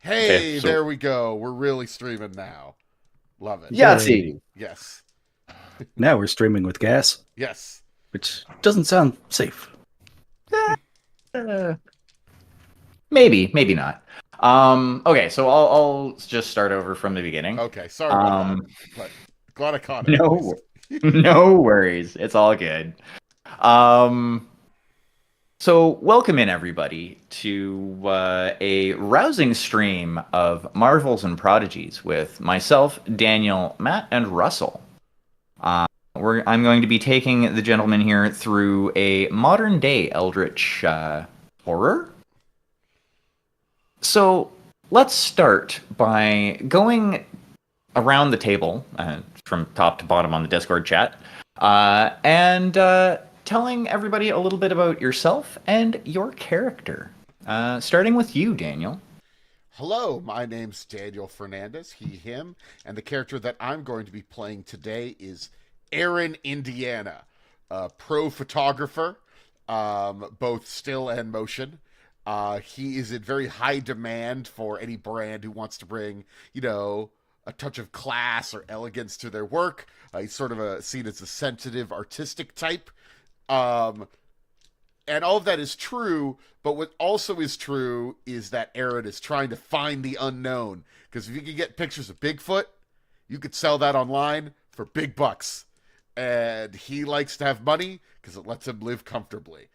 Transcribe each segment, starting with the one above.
Okay, Hey, so there we go. We're really streaming now. Love it. Yahtzee. yay. Yes. Now we're streaming with gas, Yes. which doesn't sound safe. Uh, maybe not. Okay, so I'll just start over from the beginning. Okay. Sorry about that, Um, but glad I caught it at least. no, no worries. It's all good. Um, so welcome in everybody to a rousing stream of Marvels and Prodigies with myself, Daniel, Matt, and Russell. I'm going to be taking the gentleman here through a modern day Eldritch horror. So let's start by going around the table from top to bottom on the Discord chat and telling everybody a little bit about yourself and your character. Starting with you, Daniel. Hello, my name's Daniel Fernandez, he, him, and the character that I'm going to be playing today is Aaron Indiana, a pro photographer, both still and motion. He is in very high demand for any brand who wants to bring, a touch of class or elegance to their work. He's sort of seen as a sensitive, artistic type. Um, and all of that is true, but what also is true is that Aaron is trying to find the unknown. Because if you can get pictures of Bigfoot, you could sell that online for big bucks. And he likes to have money because it lets him live comfortably.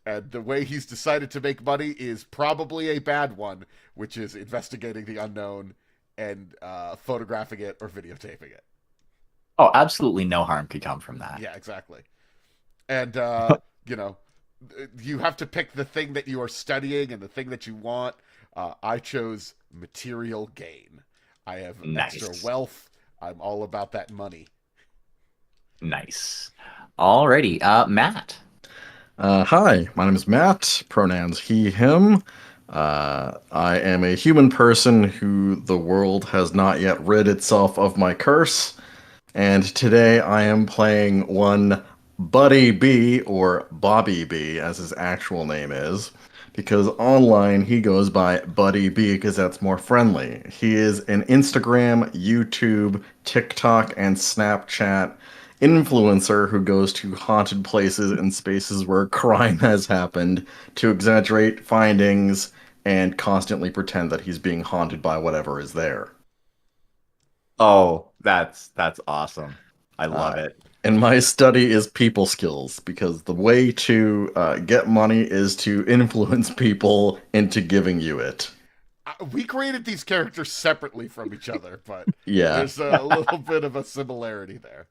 And the way he's decided to make money is probably a bad one, which is investigating the unknown and photographing it or videotaping it. Oh, absolutely no harm could come from that. Yeah, exactly. And, you know, you have to pick the thing that you are studying and the thing that you want. I chose material gain. I have extra Nice. wealth. I'm all about that money. Nice. Alrighty, Matt. Hi, my name is Matt, pronouns he, him. I am a human person who the world has not yet rid itself of my curse, and today I am playing one Buddy B, or Bobby B, as his actual name is, because online he goes by Buddy B because that's more friendly. He is an Instagram, YouTube, TikTok, and Snapchat influencer who goes to haunted places and spaces where crime has happened to exaggerate findings and constantly pretend that he's being haunted by whatever is there. Oh, that's awesome. I love Uh, it. and my study is people skills because the way to get money is to influence people into giving you it. We created these characters separately from each other, but Yeah. there's a little bit of a similarity there.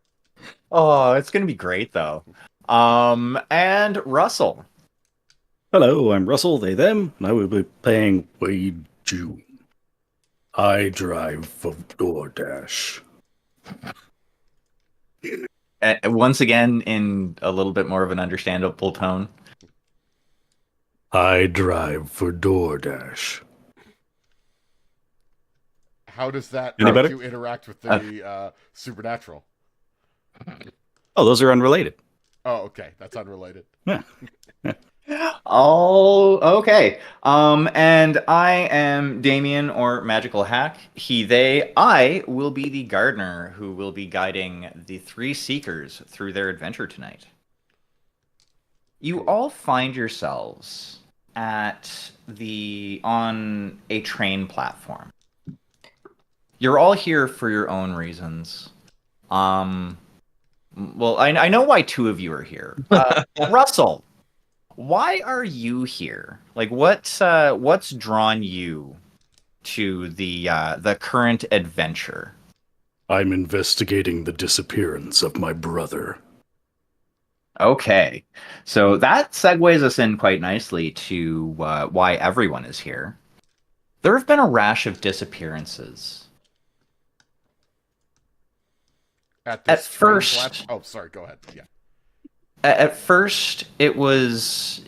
Oh, it's gonna be great though. And Russell. Hello, I'm Russell, they, them, and I will be playing Wade June. I drive for DoorDash. Once again, in a little bit more of an understandable tone. I drive for DoorDash. How does that Any make better? you interact with the supernatural? Oh, those are unrelated. Oh, okay. That's unrelated. Yeah. Oh, okay. And I am Damien or Magical Hack. He, they. I will be the gardener who will be guiding the three seekers through their adventure tonight. You all find yourselves on a train platform. You're all here for your own reasons. Well, I know why two of you are here. Russell, why are you here? Like, what's drawn you to the current adventure? I'm investigating the disappearance of my brother. Okay, so that segues us in quite nicely to why everyone is here. There have been a rash of disappearances. At At this train first- plat- Oh, sorry. Go ahead. Yeah. At first, it was,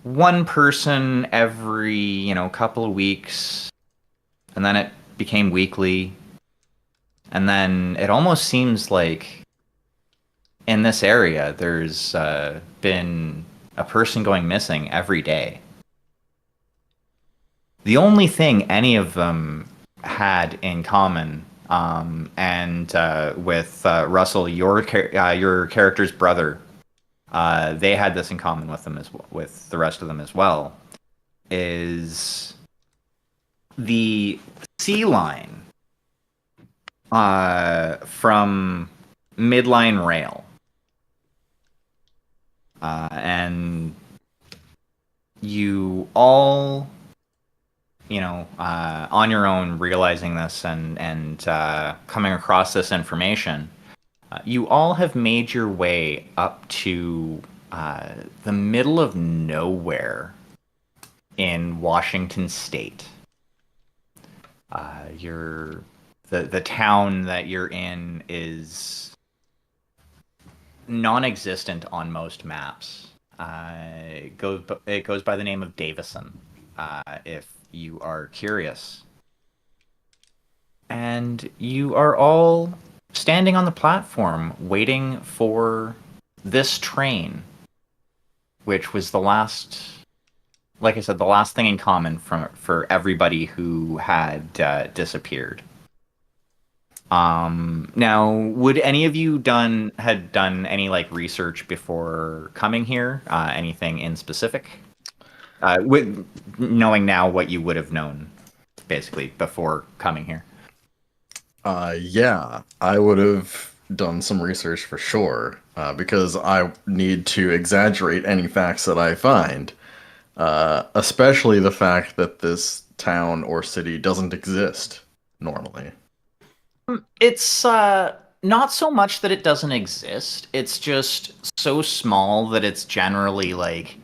one person every, couple of weeks, and then it became weekly, and then it almost seems like in this area there's been a person going missing every day. the only thing any of them had in common, and with Russell, your character's brother, they had this in common with them with the rest of them as well, is the sea line from Midline Rail. And you all, on your own realizing this and coming across this information, you all have made your way up to the middle of nowhere in Washington State. The town that you're in is non-existent on most maps. It goes by the name of Davison, if you are curious. And you are all standing on the platform waiting for this train, which was the last, like I said, the last thing in common for everybody who had disappeared. Now, would any of you had done any like research before coming here? Anything in specific? With knowing now what you would have known, basically, before coming here. Yeah, I would have done some research for sure, because I need to exaggerate any facts that I find, especially the fact that this town or city doesn't exist normally. It's not so much that it doesn't exist. It's just so small that it's generally like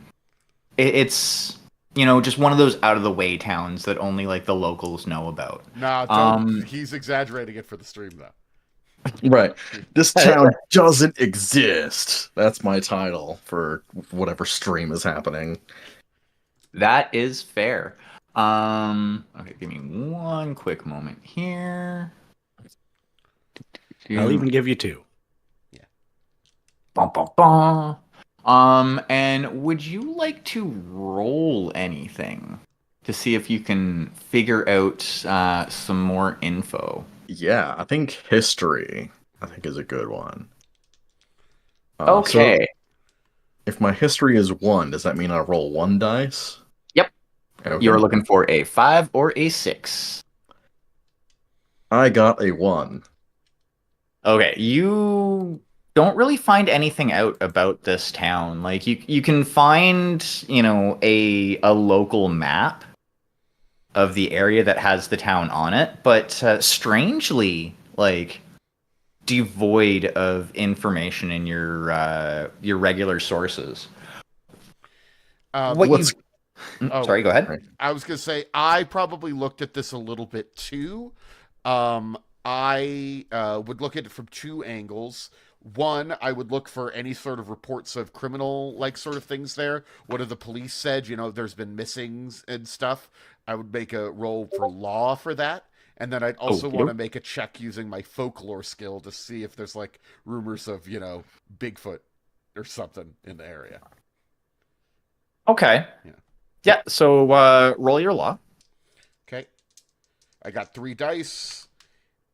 it's just one of those out of the way towns that only like the locals know about. Nah, don't. He's exaggerating it for the stream, though. Right. This town doesn't exist. That's my title for whatever stream is happening. That is fair. Okay, give me one quick moment here. I'll even give you 2. Yeah. Bum, bum, bum. And would you like to roll anything to see if you can figure out some more info? Yeah, I think history, is a good one. Okay. So if my history is 1, does that mean I roll 1 dice? Yep. Okay. You're looking for a 5 or a 6. I got a 1. Okay, you don't really find anything out about this town. Like you can find, a local map of the area that has the town on it, but strangely, like devoid of information in your regular sources. Sorry, go ahead. I was going to say, I probably looked at this a little bit too. I would look at it from 2 angles. One, I would look for any sort of reports of criminal-like sort of things there. What have the police said? There's been missings and stuff. I would make a roll for law for that. And then I'd also want to make a check using my folklore skill to see if there's, like, rumors of, Bigfoot or something in the area. Okay. Yeah, so roll your law. Okay. I got 3 dice.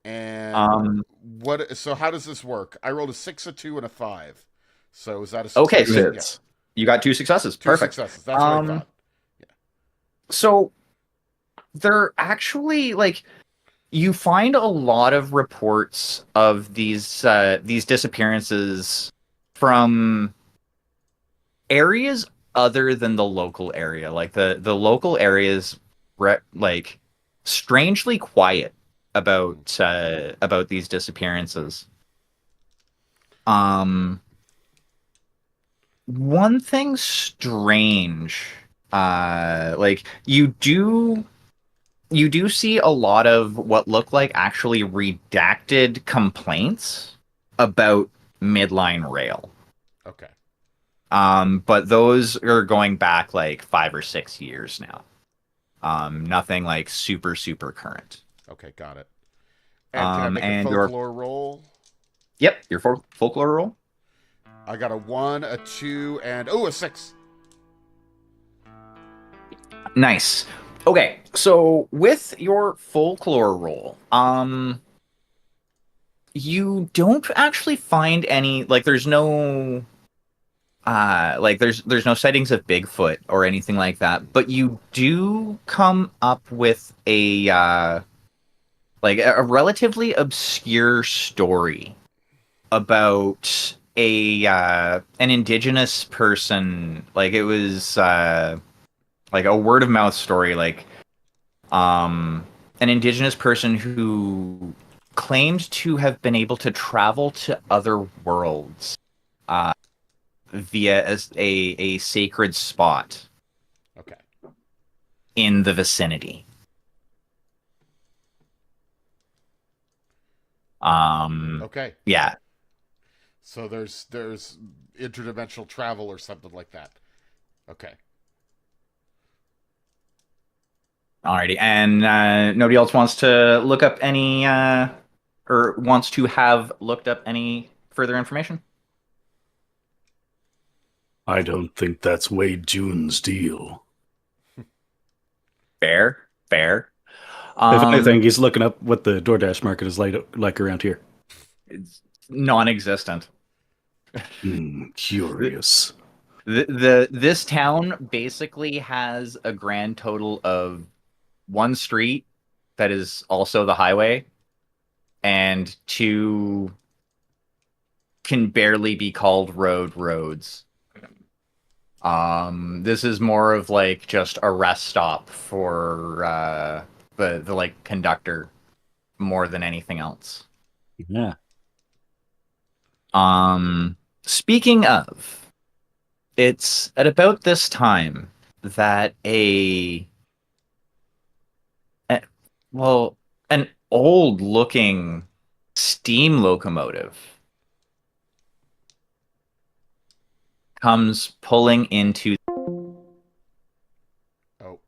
And so how does this work? I rolled a 6, a 2, and a 5. So is that a success? Okay, so you got 2 successes. 2 Perfect. successes. That's what I thought. Yeah. So they're actually like you find a lot of reports of these disappearances from areas other than the local area. Like the local areas like strangely quiet about these disappearances. One thing strange, like you do see a lot of what look like actually redacted complaints about Midline Rail. Okay. But those are going back like 5 or 6 years now. Nothing like super current. Okay, got it. And can I make a folklore roll? Yep, your folklore roll. I got a 1, a 2, and a 6. Nice. Okay, so with your folklore roll, you don't actually find any like there's no sightings of Bigfoot or anything like that, but you do come up with a relatively obscure story about an indigenous person. Like it was like a word of mouth story, like an indigenous person who claimed to have been able to travel to other worlds uh, via a sacred spot Okay. in the vicinity. Okay. Yeah. So there's interdimensional travel or something like that. Okay. Alrighty. And nobody else wants to look up any or wants to have looked up any further information? I don't think that's Wade June's deal. Fair, fair. If anything, he's looking up what the DoorDash market is like around here. It's non-existent. Curious. This town basically has a grand total of one street that is also the highway, and two can barely be called roads. This is more of like just a rest stop for the like conductor more than anything else. Yeah. Speaking of, it's at about this time that a well, an old looking steam locomotive comes pulling into Oh.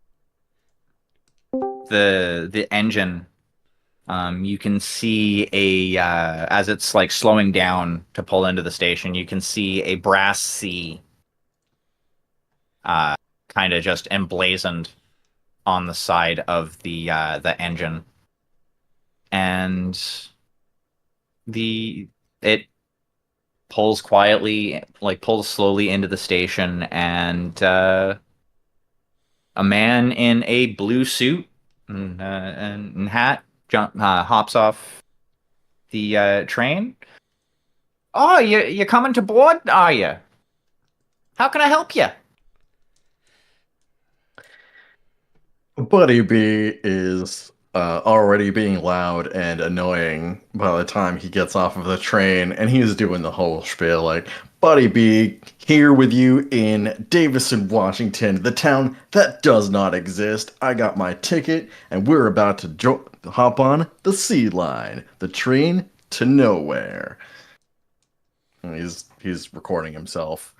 the engine. You can see as it's like slowing down to pull into the station, you can see a brass C kind of just emblazoned on the side of the engine. And it pulls quietly, like pulls slowly into the station, and a man in a blue suit and hat hops off the train. Oh, you coming to board? Are you? How can I help you? Buddy B is already being loud and annoying by the time he gets off of the train, and he's doing the whole spiel like, Buddy B, here with you in Davison, Washington, the town that does not exist. I got my ticket, and we're about to hop on the Sea Line, the train to nowhere. And he's recording himself.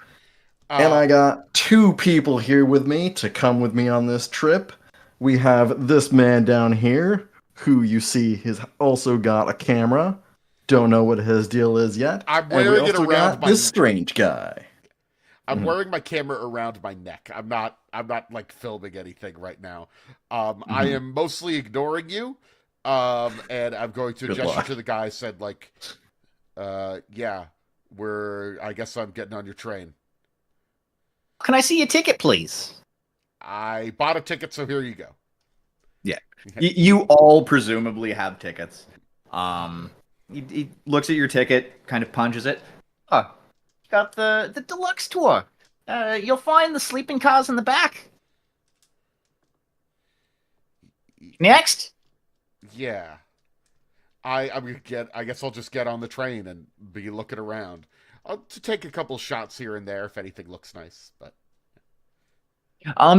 And I got two people here with me to come with me on this trip. We have this man down here, who you see has also got a camera. Don't know what his deal is yet. I'm And we wearing it also around got my this strange guy. I'm wearing my camera around my neck. I'm not like filming anything right now. I am mostly ignoring you. And I'm going to Good gesture luck. to the guy said like yeah, I guess I'm getting on your train. Can I see your ticket, please? I bought a ticket, so here you go. Yeah. You all presumably have tickets. He looks at your ticket, kind of punches it. Oh, got the deluxe tour. You'll find the sleeping cars in the back. Next. Yeah. I'm gonna get. I guess I'll just get on the train and be looking around. I'll to take a couple shots here and there if anything looks nice. But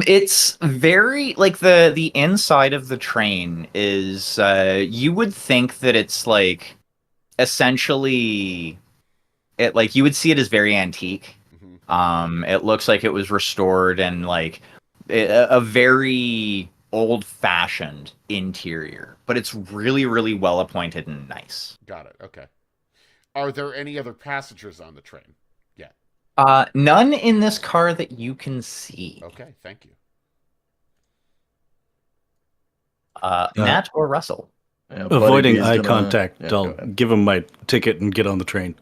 It's very like the inside of the train is you would think that it's like essentially it like you would see it as very antique. It looks like it was restored and like a very old-fashioned interior, but it's really, really well appointed and nice. got it. Okay. Are there any other passengers on the train? Yeah. None in this car that you can see. Okay. Thank you. Matt or Russell? Yeah, Buddy Avoiding B's eye gonna- contact, Yeah, go I'll ahead. give him my ticket and get on the train.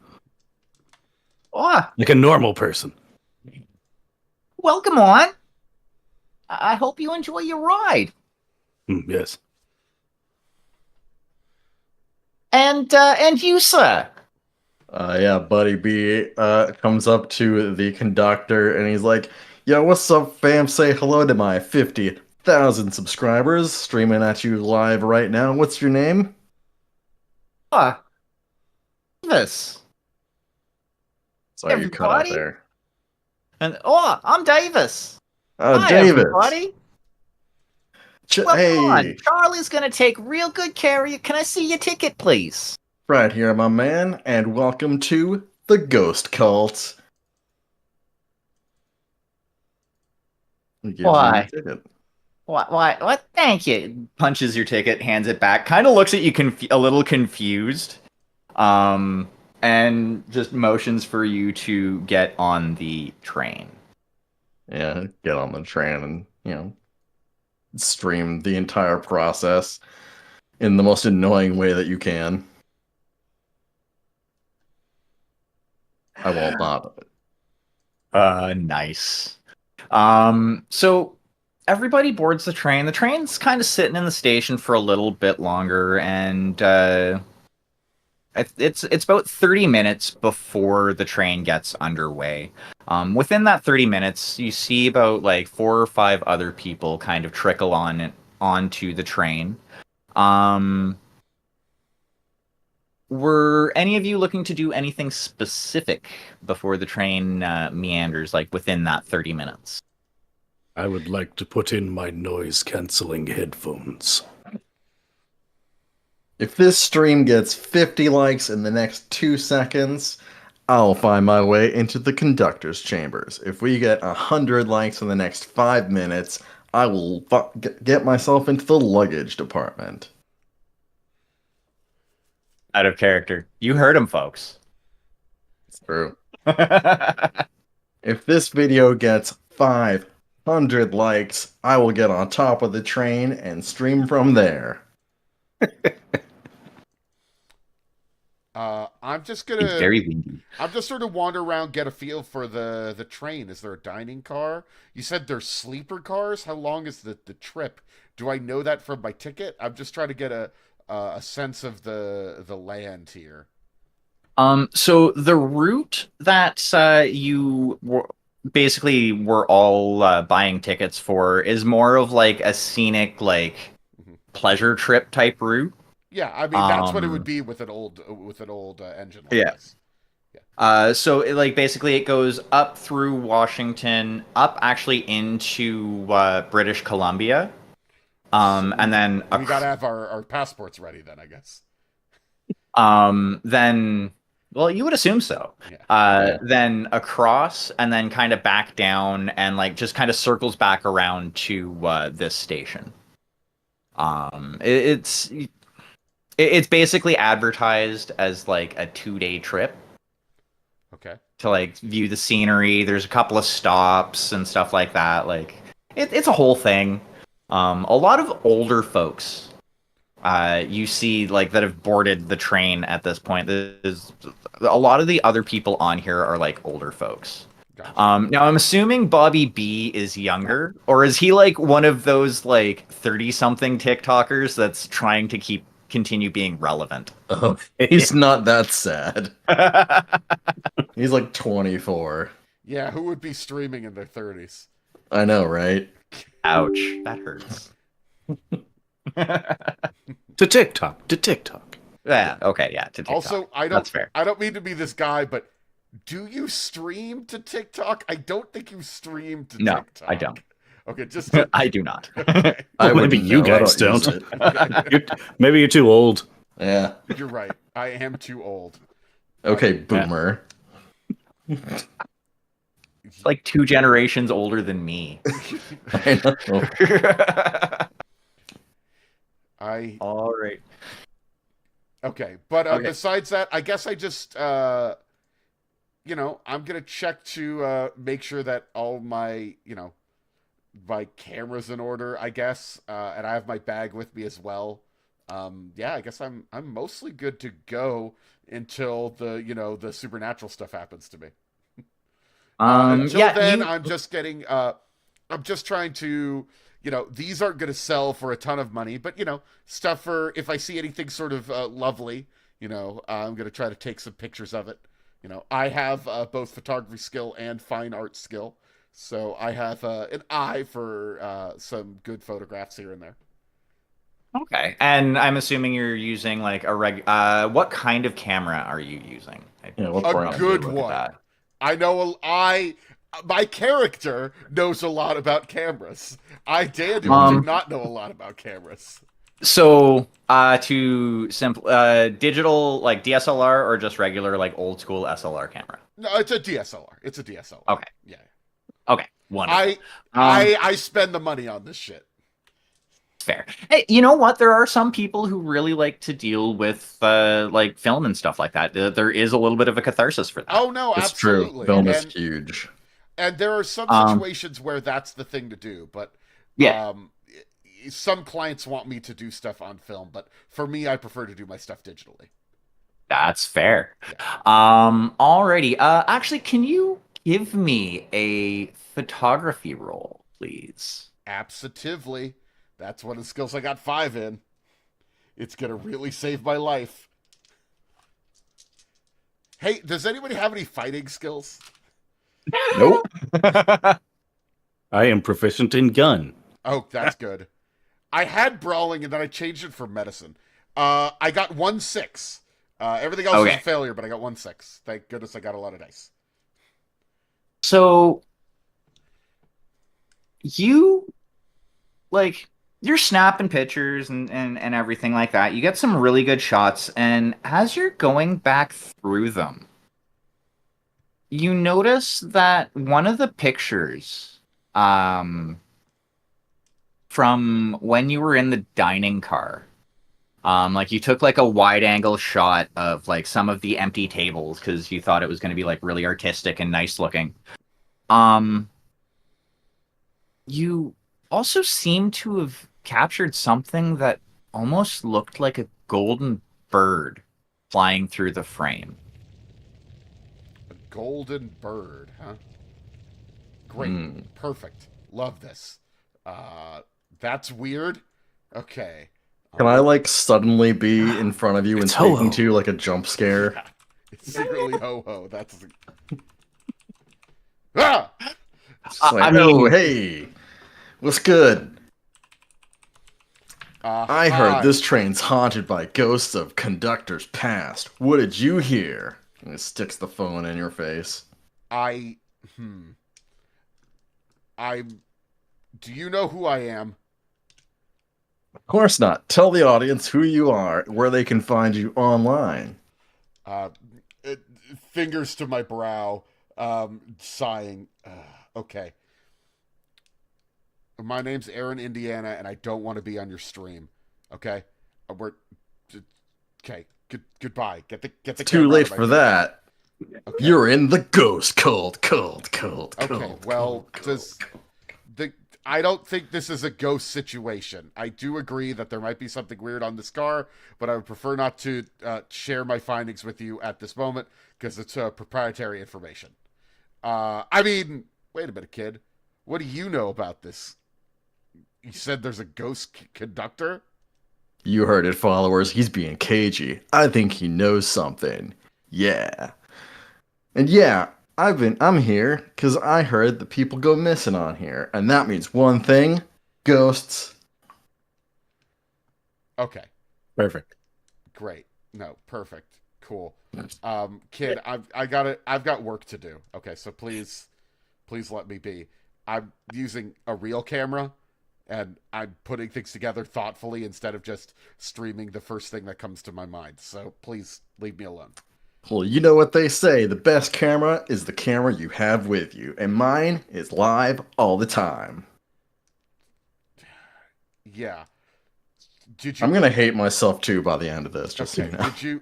Oh, Like a normal person. welcome on. I hope you enjoy your ride. Yes. And you, sir. Yeah, Buddy B comes up to the conductor and he's like, "Yo, what's up, fam? Say hello to my 50,000 subscribers streaming at you live right now. What's your name?" Oh, Davis. Sorry, you cut out Everybody? there. And I'm Davis. Oh, Hi, Davis. everybody. Welcome Hey, on. Charlie's gonna take real good care of you. Can I see your ticket, please? right here, my man, and welcome to the Ghost Cult. He gives you your Why? ticket. What? Thank you. Punches your ticket, hands it back, kind of looks at you a little confused, and just motions for you to get on the train. Yeah, get on the train and, stream the entire process in the most annoying way that you can. I won't not. Nice. So everybody boards the train. The train's kind of sitting in the station for a little bit longer, and it's about 30 minutes before the train gets underway. Within that 30 minutes, you see about like 4 or 5 other people kind of trickle onto the train. Were any of you looking to do anything specific before the train meanders, like within that 30 minutes? I would like to put in my noise-canceling headphones. If this stream gets 50 likes in the next 2 seconds, I'll find my way into the conductor's chambers. If we get 100 likes in the next 5 minutes, I will get myself into the luggage department. Out of character. You heard him, folks. It's true. If this video gets 500 likes, I will get on top of the train and stream from there. I'm just It's gonna. very windy. I'm just sort of wander around, get a feel for the train. Is there a dining car? You said there's sleeper cars. How long is the trip? Do I know that from my ticket? I'm just trying to get a sense of the land here. So the route that you basically were all buying tickets for is more of like a scenic, like Mhm. pleasure trip type route. Yeah, I mean that's what it Um, would be with an old engine like Yeah. this. So like basically it goes up through Washington, up actually into British Columbia, and then We gotta have our passports ready then, I guess. then well, you would assume so. Yeah. Then across, and then kind of back down, and like just kind of circles back around to this station. It's basically advertised as like a 2-day trip Okay. to like view the scenery. There's a couple of stops and stuff like that. Like it's a whole thing. A lot of older folks you see like that have boarded the train at this point. There's a lot of the other people on here are like older folks. Gotcha. Now I'm assuming Bobby B is younger, or is he like one of those like 30-something TikTokers that's trying to continue being relevant? Oh, he's not that sad. He's like 24. Yeah, who would be streaming in their 30s? I know, right? Ouch, that hurts. To TikTok. To TikTok. Yeah, okay, yeah, to TikTok. Also, That's fair. I don't mean to be this guy, but do you stream to TikTok? I don't think you stream to No, TikTok. I don't. Okay, just I do not. okay. Well, maybe wouldn't you know. I guys use don't. it. Maybe you're too old. Yeah. You're right. I am too old. Okay, boomer. It's like 2 generations older than me. I know. All right. Okay, but Okay. besides that, I guess I just I'm gonna check to make sure that all my my cameras in order, I guess, and I have my bag with me as well. Yeah, I guess I'm mostly good to go until the supernatural stuff happens to me. Until Yeah, then, you. I'm just trying to, these aren't going to sell for a ton of money, but stuff for if I see anything sort of lovely, I'm going to try to take some pictures of it. I have both photography skill and fine art skill, so I have an eye for some good photographs here and there. Okay. And I'm assuming you're using like a what kind of camera are you using? I Yeah, what A should brand? probably good look at one. that. I know my character knows a lot about cameras. Daniel, do Um, not know a lot about cameras. so to simple digital like DSLR or just regular like old school SLR camera? No, it's a DSLR. It's a DSLR. Okay. Yeah. Okay. Wonderful. I Um, I spend the money on this shit. Fair. Hey, you know what? There are some people who really like to deal with like film and stuff like that. There is a little bit of a catharsis for that. Oh no, It's true. absolutely. Film is And huge. there are some Um, situations where that's the thing to do, but yeah, um some clients want me to do stuff on film, but for me I prefer to do my stuff digitally. that's fair. Yeah. Alrighty. Actually, can you give me a photography roll, please? Absolutely. That's one of the skills I got 5 in. It's gonna really save my life. Hey, does anybody have any fighting skills? Nope. I am proficient in gun. Oh, that's good. I had brawling and then I changed it for medicine. I got 1-6. Everything else was a Okay. failure, but I got 1-6. Thank goodness I got a lot of dice. So you like you're snapping pictures and everything like that. You get some really good shots, and as you're going back through them, you notice that one of the pictures um from when you were in the dining car, like you took like a wide angle shot of like some of the empty tables because you thought it was going to be like really artistic and nice looking. um you also seem to have captured something that almost looked like a golden bird flying through the frame. A golden bird, huh? Great. Hmm. Perfect. Love this. That's weird. Okay. Can I like suddenly be in front of you and It's speaking Ho-Ho. to you like a jump scare? Yeah. It's secretly ho ho. That's ah. It's just like, I mean- oh, hey, what's good? I heard Hi. this train's haunted by ghosts of conductors past. What did you hear? And it sticks the phone in your face. I hmm. I. Do you know who I am? Of course not. Tell the audience who you are, where they can find you online. Uh, uh, Fingers to my brow, sighing. Okay. My name's Aaron, Indiana, and I don't want to be on your stream. Okay, we're okay. Goodbye. Get the Too camera late out of my for face. that. Okay. You're in the ghost cold. Okay. Well, I don't think this is a ghost situation. I do agree that there might be something weird on this car, but I would prefer not to share my findings with you at this moment because it's proprietary information. I mean, wait a minute, kid. What do you know about this? You said there's a ghost conductor? You heard it, followers. He's being cagey. I think he knows something. Yeah. And yeah, I'm here because I heard that people go missing on here. And that means one thing: ghosts. Okay. Perfect. Great. No, perfect. Cool. Kid, I've got work to do. Okay, so please let me be. I'm using a real camera and I'm putting things together thoughtfully instead of just streaming the first thing that comes to my mind. So please leave me alone. Well, you know what they say. The best camera is the camera you have with you. And mine is live all the time. Yeah. Did you I'm going to hate myself too by the end of this, just so Okay. you know. Did you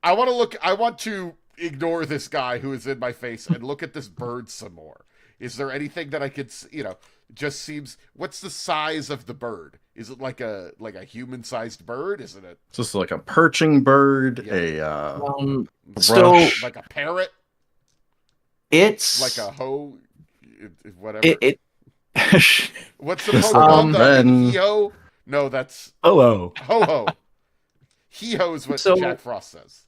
I want to ignore this guy who is in my face and look at this bird some more. Is there anything that I could, Just seems. What's the size of the bird? Is it like a human-sized bird? Is it a Just like a perching bird, Yeah. Um, so thrush. like a parrot? it's Like a hoe? Whatever. it. What's the Just Pokemon? like The Ben. Heo? No, that's Hello. Ho-Ho. Heo is what So- Jack Frost says.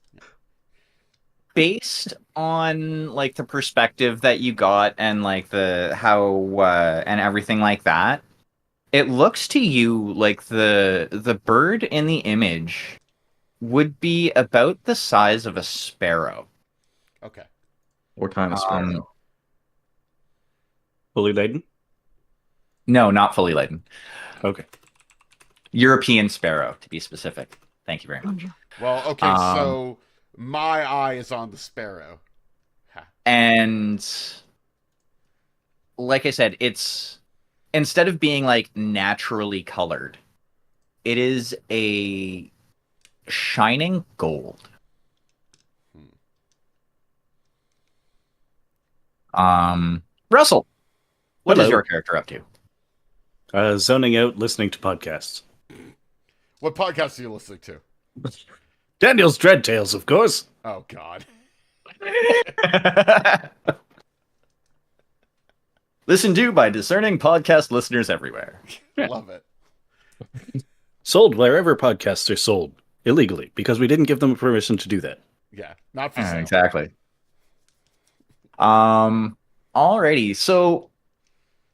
Based on like the perspective that you got and like the how and everything like that, it looks to you like the bird in the image would be about the size of a sparrow. Okay. What kind of sparrow? Fully laden? No, not fully laden. Okay. European sparrow, to be specific. Thank you very much. Well, okay, so my eye is on the sparrow. Ha. And like I said, it's instead of being like naturally colored, it is a shining gold. Russell, what is Hello. your character up to? Zoning out, listening to podcasts. What podcast are you listening to? Daniel's Dread Tales, of course. Oh, God. Listened to by discerning podcast listeners everywhere. Yeah. Love it. Sold wherever podcasts are sold. Illegally, because we didn't give them permission to do that. Yeah, not for sale. Exactly. Alrighty. So,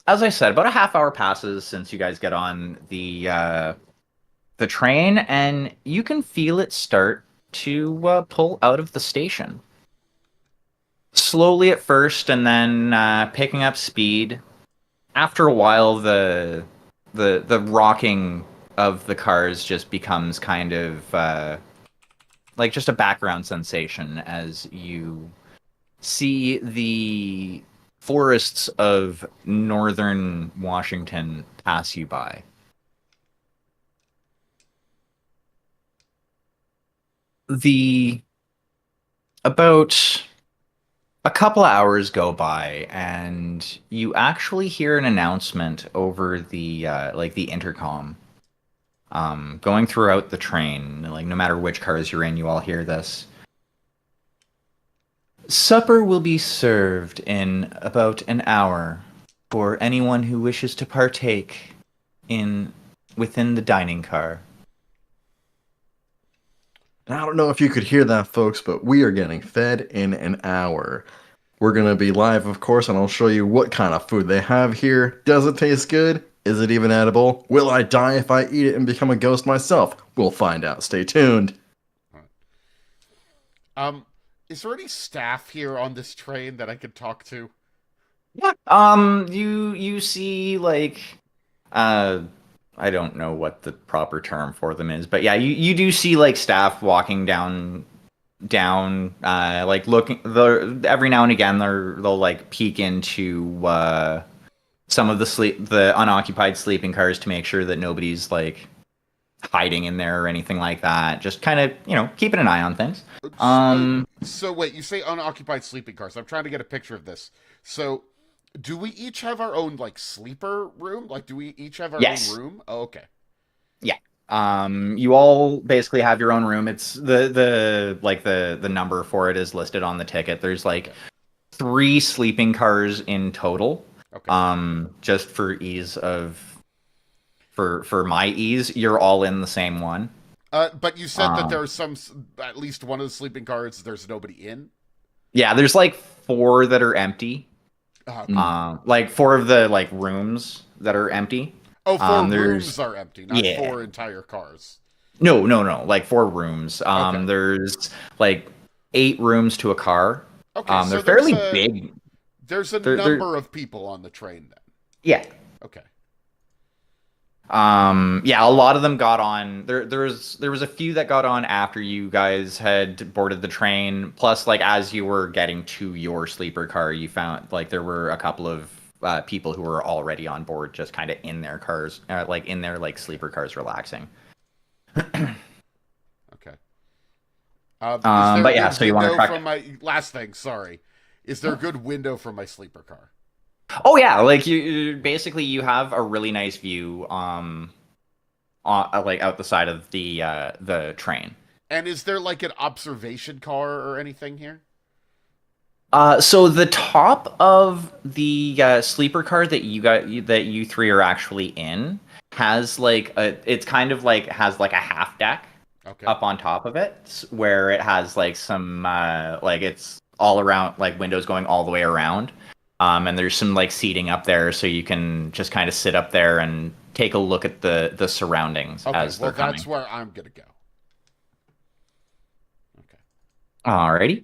as I said, about a half hour passes since you guys get on the train, and you can feel it start to pull out of the station. Slowly at first, and then picking up speed. After a while, the rocking of the cars just becomes kind of like just a background sensation as you see the forests of northern Washington pass you by. About a couple of hours go by, and you actually hear an announcement over the like the intercom, going throughout the train. Like no matter which cars you're in, you all hear this. Supper will be served in about an hour for anyone who wishes to partake within the dining car. I don't know if you could hear that, folks, but we are getting fed in an hour. We're going to be live, of course, and I'll show you what kind of food they have here. Does it taste good? Is it even edible? Will I die if I eat it and become a ghost myself? We'll find out. Stay tuned. Is there any staff here on this train that I could talk to? Yeah. You see like I don't know what the proper term for them is, but yeah, you do see like staff walking down like looking every now and again they'll like peek into some of the unoccupied sleeping cars to make sure that nobody's like hiding in there or anything like that. Just kind of, keeping an eye on things. So wait, you say unoccupied sleeping cars. I'm trying to get a picture of this. So do we each have our own like sleeper room? Like do we each have our own room? Oh, okay. Yeah. You all basically have your own room. It's the number for it is listed on the ticket. There's like 3 sleeping cars in total. Okay. Just for ease of for my ease, you're all in the same one. But you said that there's at least one of the sleeping cars there's nobody in? Yeah, there's like 4 that are empty. Okay. Like 4 of the like rooms that are empty. Oh, 4 rooms are empty, not yeah. 4 entire cars. No, like 4 rooms. Okay. There's like 8 rooms to a car. Okay, so they're fairly big. There's a number of people on the train then. Yeah. Okay. Yeah, a lot of them got on. There was a few that got on after you guys had boarded the train. Plus, like as you were getting to your sleeper car, you found like there were a couple of people who were already on board, just kind of in their cars, like in their like sleeper cars, relaxing. Okay. But yeah, so you want to from my last thing? Sorry, is there a good window from my sleeper car? Oh yeah, like basically you have a really nice view, like out the side of the train. And is there like an observation car or anything here? So the top of the sleeper car that that you three are actually in has like it's kind of like has like a half deck Okay. up on top of it where it has like some like it's all around like windows going all the way around. And there's some like seating up there so you can just kind of sit up there and take a look at the surroundings Okay. as Well, they're coming. that's where I'm gonna go. Okay. Alrighty.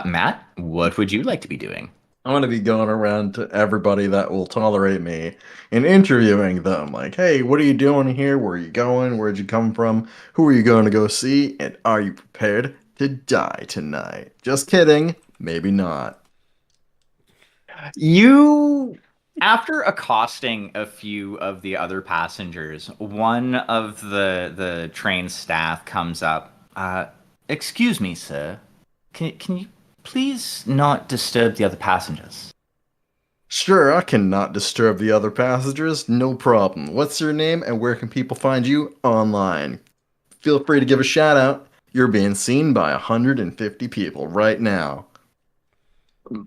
Matt, what would you like to be doing? I'm gonna be going around to everybody that will tolerate me and interviewing them. Like, hey, what are you doing here? Where are you going? Where'd you come from? Who are you going to go see? And are you prepared to die tonight? Just kidding. Maybe not. You, after accosting a few of the other passengers, one of the train staff comes up. Excuse me, sir. Can you please not disturb the other passengers? Sure, I cannot disturb the other passengers. No problem. What's your name and where can people find you online? Feel free to give a shout out. You're being seen by 150 people right now.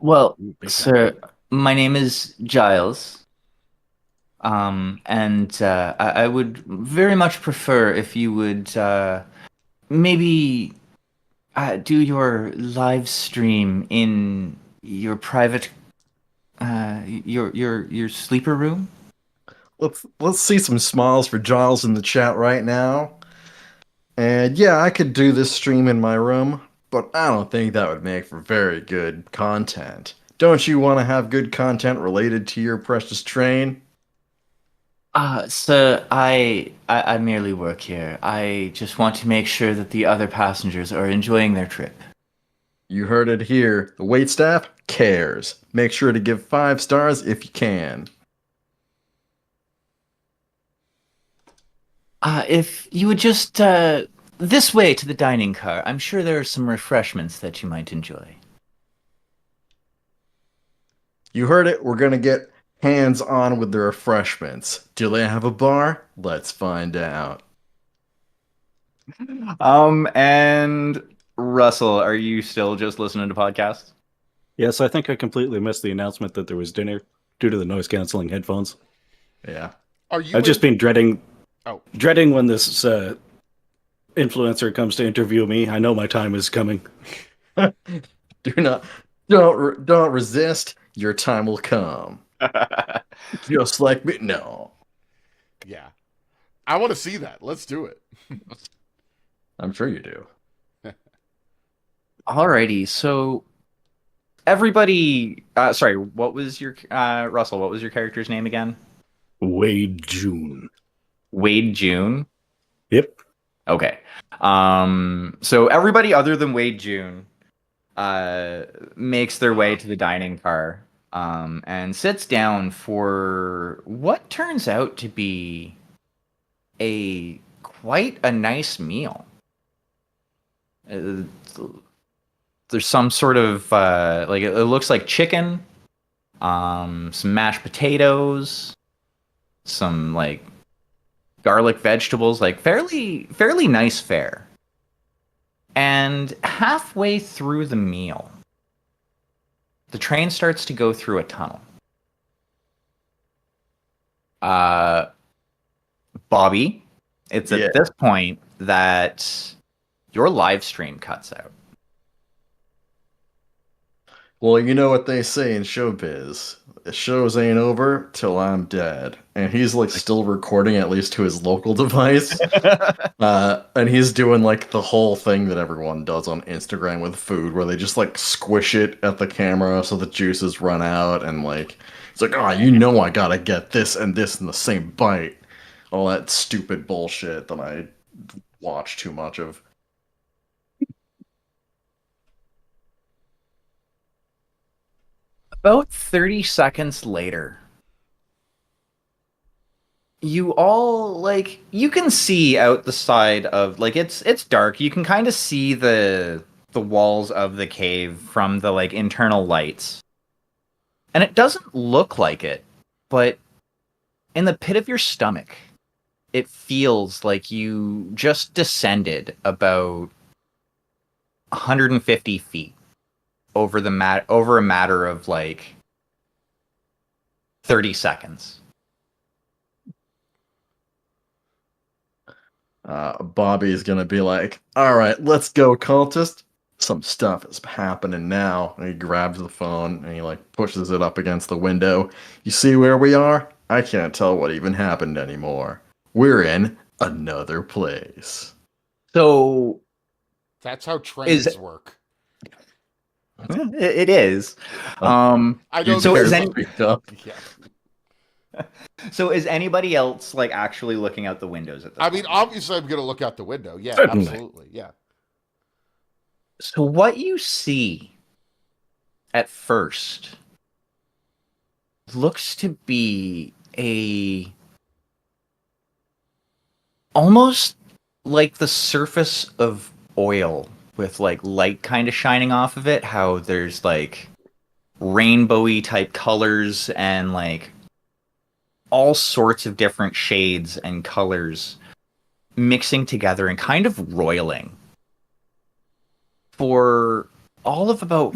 Well, Ooh, big sir, time. my name is Giles. And I would very much prefer if you would maybe do your live stream in your private your sleeper room. Let's see some smiles for Giles in the chat right now. And yeah, I could do this stream in my room, but I don't think that would make for very good content. Don't you want to have good content related to your precious train? Sir, I merely work here. I just want to make sure that the other passengers are enjoying their trip. You heard it here. The waitstaff cares. Make sure to give 5 stars if you can. If you would just this way to the dining car, I'm sure there are some refreshments that you might enjoy. You heard it. We're gonna get hands on with the refreshments. Do they have a bar? Let's find out. And Russell, are you still just listening to podcasts? Yes, I think I completely missed the announcement that there was dinner due to the noise canceling headphones. Yeah. Are you? I've just been dreading Oh. when this influencer comes to interview me. I know my time is coming. Do not, don't resist. Your time will come. Just like me. No, Yeah. I want to see that. Let's do it. I'm sure you do. Alrighty, so everybody, sorry, what was your Russell? What was your character's name again? Wade June. Wade June. Yep. Okay. So everybody other than Wade June makes their way to the dining car and sits down for what turns out to be quite a nice meal. There's some sort of like it looks like chicken, some mashed potatoes, some like garlic vegetables, like fairly nice fare. And halfway through the meal, the train starts to go through a tunnel. Bobby, it's Yeah. at this point that your live stream cuts out. Well, you know what they say in showbiz. The shows ain't over till I'm dead. And he's like still recording at least to his local device. And he's doing like the whole thing that everyone does on Instagram with food, where they just like squish it at the camera so the juices run out, and like it's like, oh, you know, I gotta get this and this in the same bite. All that stupid bullshit that I watch too much of. About 30 seconds later, you all like you can see out the side of like it's dark. You can kind of see the walls of the cave from the like internal lights. And it doesn't look like it, but in the pit of your stomach, it feels like you just descended about 150 feet over over a matter of like 30 seconds. Bobby's gonna be like, all right, let's go, cultist. Some stuff is happening now. And he grabs the phone and he like pushes it up against the window. You see where we are? I can't tell what even happened anymore. We're in another place. So That's how trains work. it is. I know. So is any- picked up. Yeah. So is anybody else like actually looking out the windows at this I mean, point? obviously, I'm going to look out the window. Yeah, Certainly. absolutely. Yeah. So what you see at first looks to be almost like the surface of oil with like light kind of shining off of it, how there's like rainbowy type colors and like all sorts of different shades and colors mixing together and kind of roiling for all of about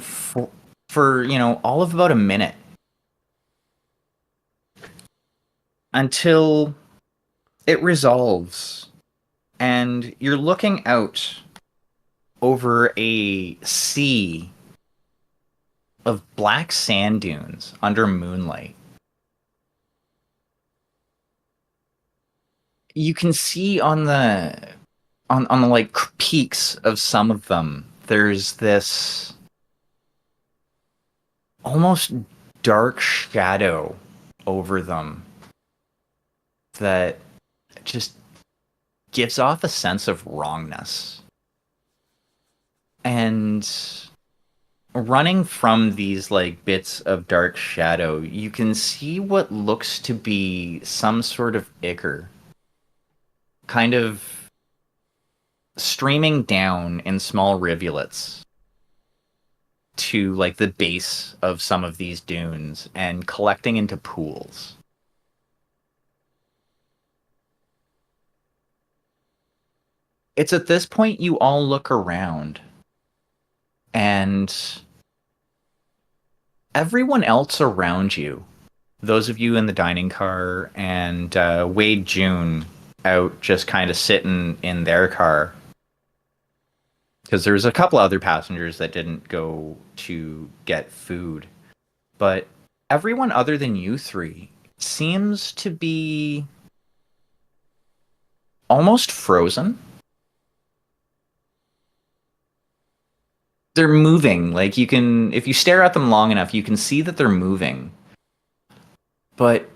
all of about a minute until it resolves and you're looking out over a sea of black sand dunes under moonlight. You can see on the like peaks of some of them, there's this almost dark shadow over them that just gives off a sense of wrongness. And running from these like bits of dark shadow, you can see what looks to be some sort of ichor kind of streaming down in small rivulets to like the base of some of these dunes and collecting into pools. It's at this point you all look around and everyone else around you, those of you in the dining car and Wade June out just kind of sitting in their car, because there's a couple other passengers that didn't go to get food, but everyone other than you three seems to be almost frozen. They're moving, like you can, if you stare at them long enough, you can see that they're moving, but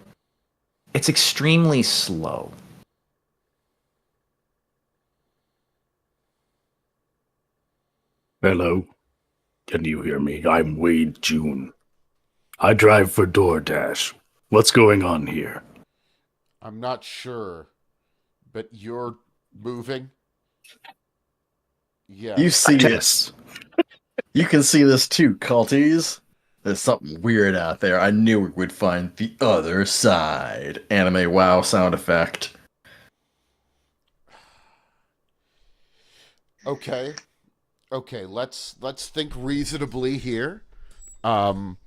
it's extremely slow. Hello. Can you hear me? I'm Wade June. I drive for DoorDash. What's going on here? I'm not sure, but you're moving. Yeah. You see Yes. You can see this too, culties. There's something weird out there. I knew we would find the other side. Anime wow sound effect. Okay. Okay, let's think reasonably here. Um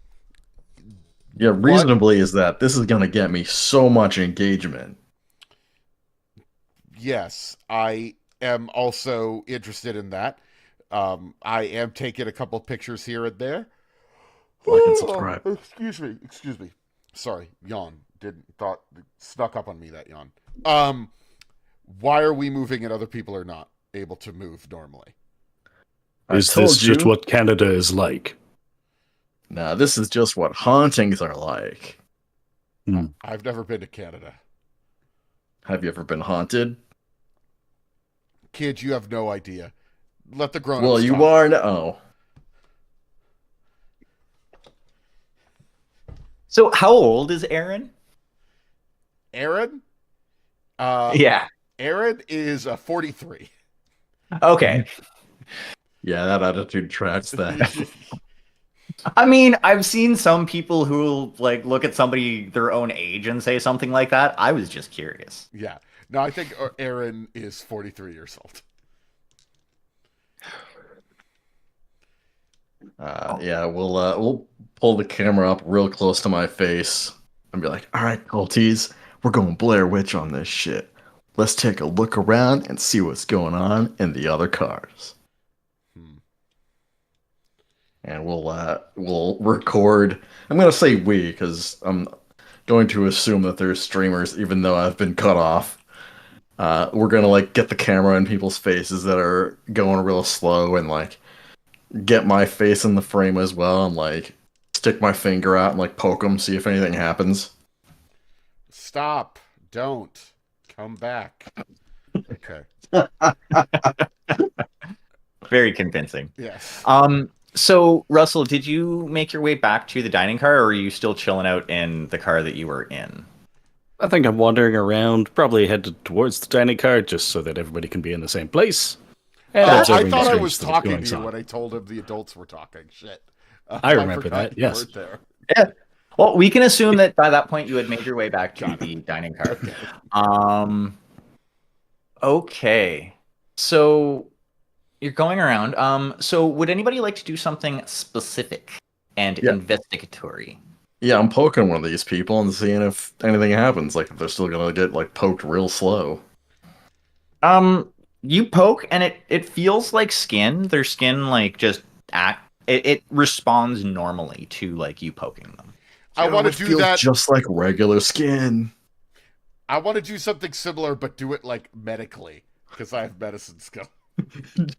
Yeah, reasonably is that this is gonna get me so much engagement. yes, I am also interested in that. I am taking a couple pictures here and there. Like and subscribe. Excuse me. Sorry, yawn. Thought snuck up on me, that yawn. Why are we moving and other people are not able to move normally? Is this just what Canada is like? Nah, this is just what hauntings are like. I've never been to Canada. Have you ever been haunted? Kid, you have no idea. Let the grown-ups Well, you talk. are now. Oh. So how old is Aaron? Aaron? Yeah. Aaron is 43. Okay. Yeah, that attitude tracks that. I mean, I've seen some people who like look at somebody their own age and say something like that. I was just curious. Yeah. No, I think Aaron is 43 years old. Yeah, we'll pull the camera up real close to my face and be like, "All right, culties, we're going Blair Witch on this shit. Let's take a look around and see what's going on in the other cars." Hmm. And we'll record. I'm gonna say we because I'm going to assume that there's streamers, even though I've been cut off. We're gonna like get the camera in people's faces that are going real slow and like get my face in the frame as well and like stick my finger out and like poke them, see if anything happens. Stop. Don't. Come back. Okay. Very convincing. Yes. So Russell, did you make your way back to the dining car, or are you still chilling out in the car that you were in? I think I'm wandering around, probably headed towards the dining car, just so that everybody can be in the same place. And I observing the thought I strange was things talking going to you on. when I told him the adults were talking. Shit. I remember forgot that, you yes. weren't there. Yeah. Well, we can assume that by that point you had made your way back to the dining car. Okay. So you're going around. So would anybody like to do something specific and Yeah. investigatory? Yeah, I'm poking one of these people and seeing if anything happens. Like if they're still gonna get like poked real slow. You poke and it feels like skin. Their skin like just it responds normally to like you poking them. I want It to do feels that. just like regular skin. I want to do something similar, but do it like medically, because I have medicine skill.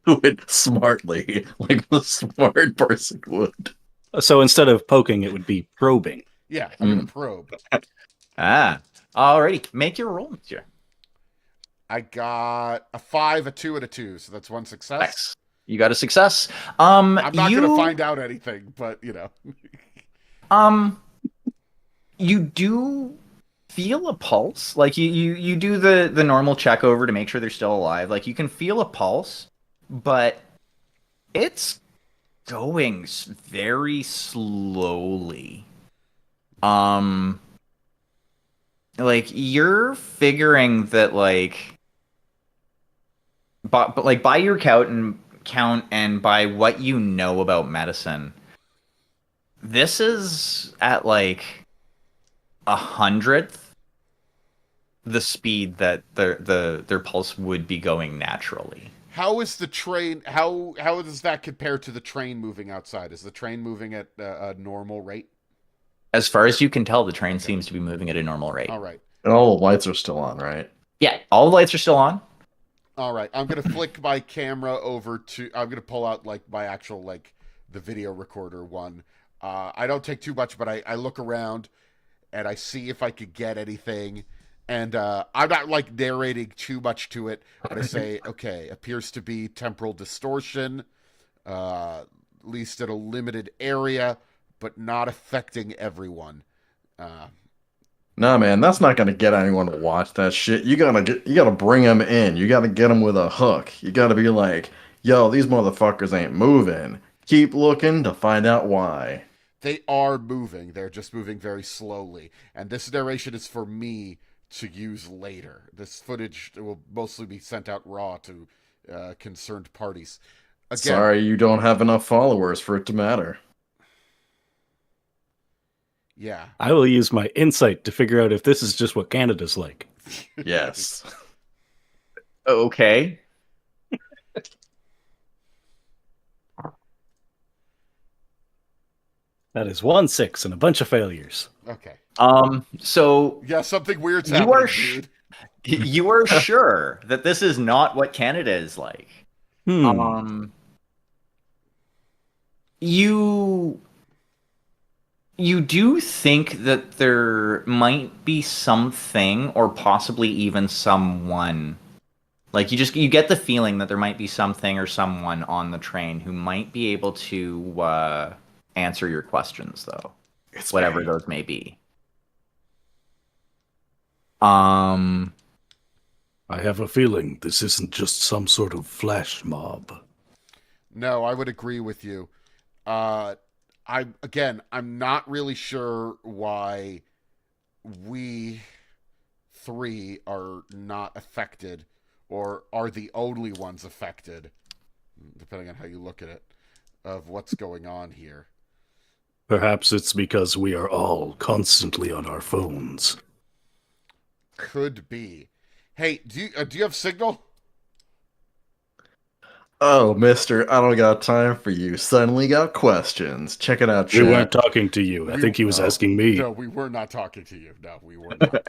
Do it smartly, like the smart person would. So instead of poking, it would be probing. Yeah, I'm gonna probe. Alrighty. Make your roll, monsieur. I got a 5, a 2, and a 2, so that's one success. Nice. You got a success. I'm not gonna find out anything, but you know. You do feel a pulse. Like you do the normal check over to make sure they're still alive. Like you can feel a pulse, but it's going very slowly. Like you're figuring that but like by your count and by what you know about medicine, this is at like 100th the speed that their pulse would be going naturally. How is the train? How does that compare to the train moving outside? Is the train moving at a normal rate? As far as you can tell, the train seems to be moving at a normal rate. All right. And all the lights are still on, right? Yeah, all the lights are still on. All right. I'm gonna flick my camera over to. I'm gonna pull out like my actual like the video recorder one. I don't take too much, but I look around and I see if I could get anything. And I'm not like narrating too much to it, but I say, okay, appears to be temporal distortion, at least in a limited area, but not affecting everyone. Nah, man, that's not gonna get anyone to watch that shit. You gotta bring them in. You gotta get them with a hook. You gotta be like, yo, these motherfuckers ain't moving. Keep looking to find out why. They are moving. They're just moving very slowly. And this narration is for me to use later. This footage will mostly be sent out raw to concerned parties. Again, Sorry, you don't have enough followers for it to matter. yeah. I will use my insight to figure out if this is just what Canada's like. Yes. Okay. That is 1-6 and a bunch of failures. Okay. So Yeah, something weird's You happening, are dude. you are sure that this is not what Canada is like. You do think that there might be something or possibly even someone, like you get the feeling that there might be something or someone on the train who might be able to answer your questions, though, It's whatever me. those may be. I have a feeling this isn't just some sort of flash mob. No, I would agree with you. I I'm not really sure why we three are not affected or are the only ones affected, depending on how you look at it, of what's going on here. Perhaps it's because we are all constantly on our phones. Could be. Hey, do you have signal? Oh, mister, I don't got time for you. Suddenly got questions. Check it out, We chat. weren't talking to you. I think he was asking me. No, we were not talking to you. No, we were not.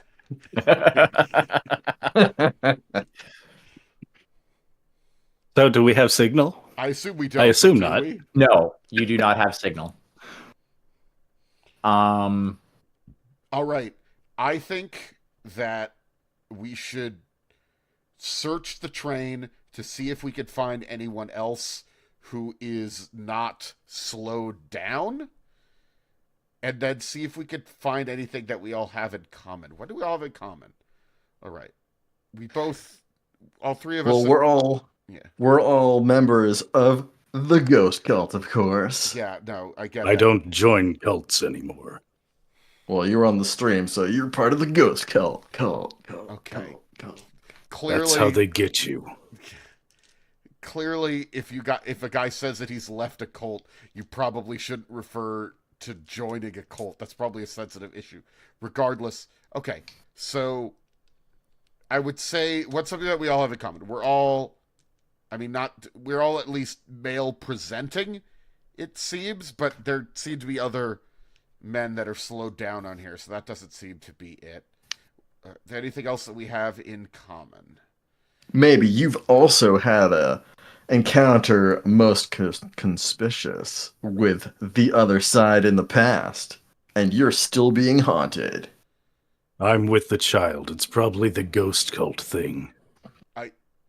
So, do we have signal? I assume we don't. I assume do not. we? No, you do not have signal. All right. I think that we should search the train to see if we could find anyone else who is not slowed down, and then see if we could find anything that we all have in common. What do we all have in common? All right. All three of us. Well, we're all members of the Ghost Cult, of course. Yeah, no, I get I that. don't join cults anymore. Well, you're on the stream, so you're part of the Ghost Cult. Okay. Cult. Clearly, That's how they get you. Clearly, if a guy says that he's left a cult, you probably shouldn't refer to joining a cult. That's probably a sensitive issue. Regardless, okay. So, I would say what's something that we all have in common. We're all at least male presenting, it seems, but there seem to be other men that are slowed down on here, so that doesn't seem to be it. Is there anything else that we have in common? Maybe you've also had a encounter most conspicuous with the other side in the past, and you're still being haunted. I'm with the child. It's probably the ghost cult thing.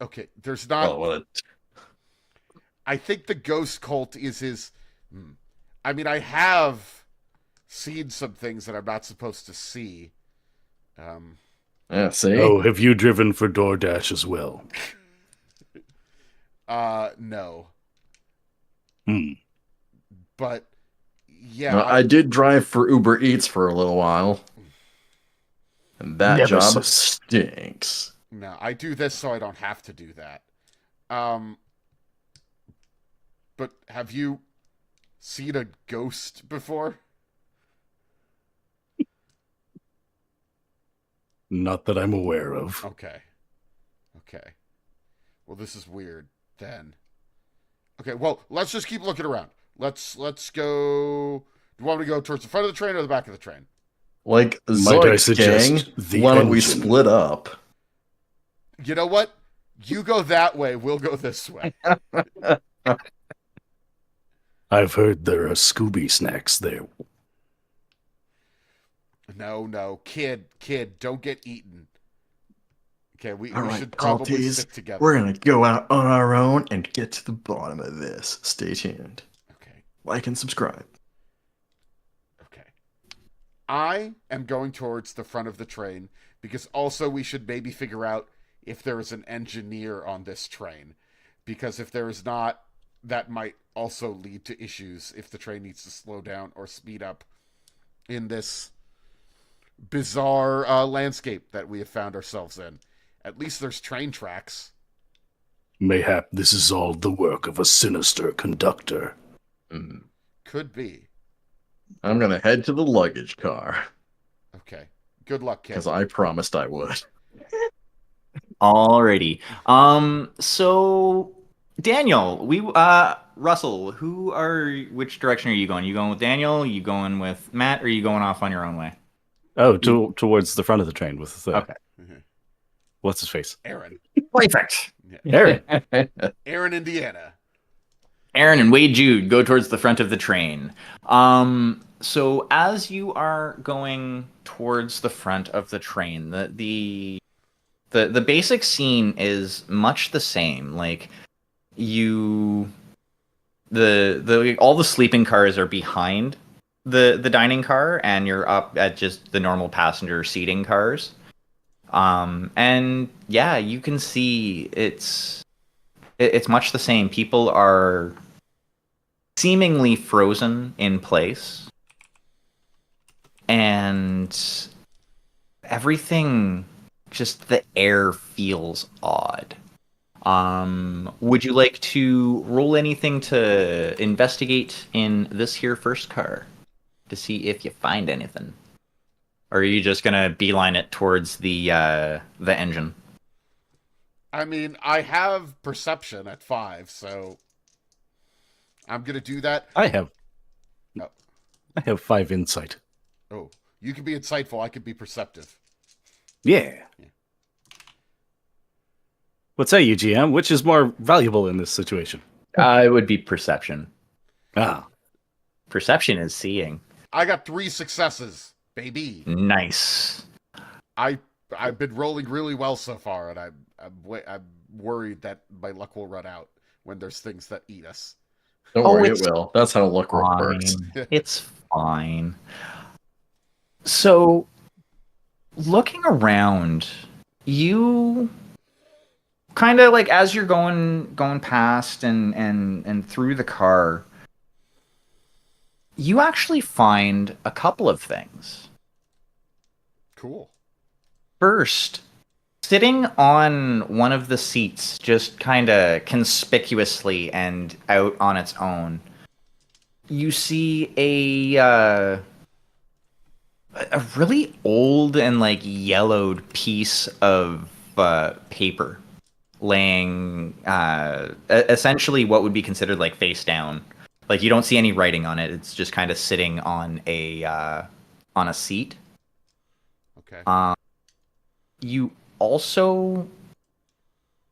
Okay, there's not. Oh, what I think the ghost cult is his. I mean, I have seen some things that I'm not supposed to see. yeah, see? Oh, have you driven for DoorDash as well? No. Hmm. But yeah, No, I did drive for Uber Eats for a little while. And that job Nemesis. stinks. no, I do this so I don't have to do that. But have you seen a ghost before? Not that I'm aware of. Okay. Well, this is weird then. Okay, well, let's just keep looking around. Let's go. Do you want me to go towards the front of the train or the back of the train? Like Might I Zoid's suggest gang, the why don't we engine? split up? You know what? You go that way, we'll go this way. I've heard there are Scooby snacks there. No, kid, don't get eaten. Okay, we All right, should probably culties, stick together. we're gonna go out on our own and get to the bottom of this. Stay tuned. Okay. Like and subscribe. Okay. I am going towards the front of the train because also we should maybe figure out if there is an engineer on this train. Because if there is not, that might also lead to issues if the train needs to slow down or speed up in this bizarre landscape that we have found ourselves in. At least there's train tracks. Mayhap this is all the work of a sinister conductor. Could be. I'm gonna head to the luggage car Okay. Good luck, kid. because I promised I would. Alrighty. So Daniel, Russell, which direction are you going? You going with Daniel? You going with Matt? Or are you going off on your own way? Oh, towards the front of the train with Okay. what's his face? Aaron. Perfect. Aaron. Aaron, Indiana. Aaron and Wade Jude go towards the front of the train. So as you are going towards the front of the train, the basic scene is much the same. Like all the sleeping cars are behind the dining car, and you're up at just the normal passenger seating cars. And yeah, you can see it's much the same. People are seemingly frozen in place, and everything, just the air feels odd. Would you like to roll anything to investigate in this here first car to see if you find anything? Or are you just gonna beeline it towards the engine? I mean, I have perception at 5, so I'm gonna do that. I have Oh, 5 insight. oh, you can be insightful. I can be perceptive. Yeah. What say you, GM? Which is more valuable in this situation? It would be perception. Ah, Perception is seeing. I got 3 successes, baby. Nice. I've been rolling really well so far, and I'm worried that my luck will run out when there's things that eat us. Don't Oh, worry, it it's will. That's how luck works. Fine. It's fine. So, looking around, you kind of like as you're going past and through the car, you actually find a couple of things. Cool. First, sitting on one of the seats, just kind of conspicuously and out on its own, you see a really old and like yellowed piece of paper laying essentially what would be considered like face down. Like you don't see any writing on it. It's just kind of sitting on a seat. Okay. You also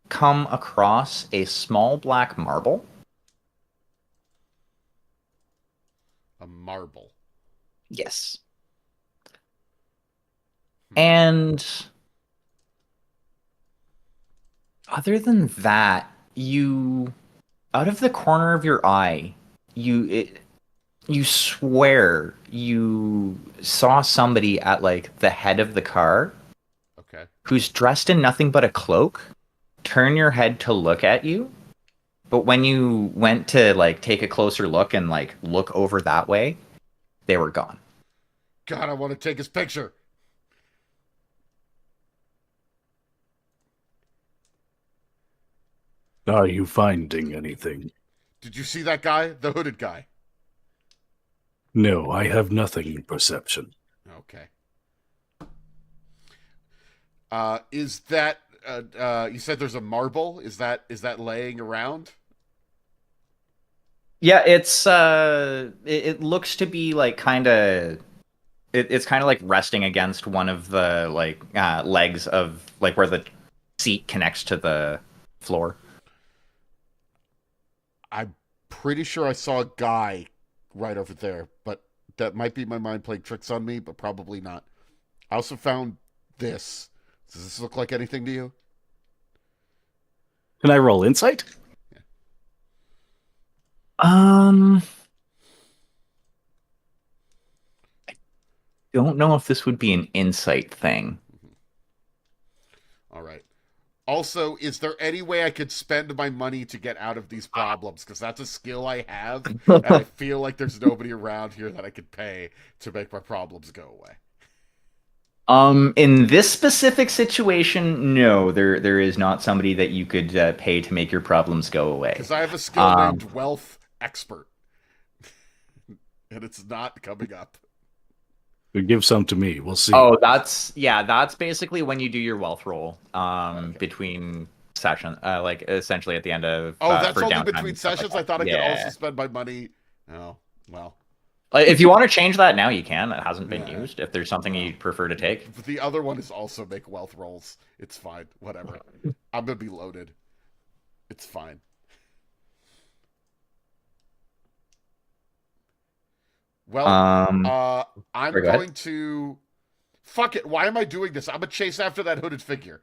come across a small black marble. A marble. Yes. And other than that, you, out of the corner of your eye, you swear you saw somebody at like the head of the car Okay. who's dressed in nothing but a cloak, turn your head to look at you. But when you went to like take a closer look and like look over that way, they were gone. God, I want to take his picture. are you finding anything? Did you see that guy? The hooded guy. No, I have nothing in perception. Okay. Is that you said there's a marble? Is that laying around? Yeah, it looks to be like kind of it's kind of like resting against one of the like legs of like where the seat connects to the floor. I'm pretty sure I saw a guy right over there, but that might be my mind playing tricks on me, but probably not. I also found this. Does this look like anything to you? Can I roll insight? I don't know if this would be an insight thing. All right. Also, is there any way I could spend my money to get out of these problems? Because that's a skill I have, and I feel like there's nobody around here that I could pay to make my problems go away. In this specific situation, no, there is not somebody that you could pay to make your problems go away. Because I have a skill named Wealth Expert, and it's not coming up. Give some to me. We'll see. Oh, that's basically when you do your wealth roll between session, like essentially at the end of That's for only downtime between and stuff sessions? like I thought I that. could Yeah. also spend my money. Oh, well. If you want to change that now, you can. It hasn't been Yeah. used. If there's something you'd prefer to take. But the other one is also make wealth rolls. It's fine. Whatever. I'm going to be loaded. It's fine. Well, I'm sorry, go ahead. going to... Fuck it. Why am I doing this? I'm going to chase after that hooded figure.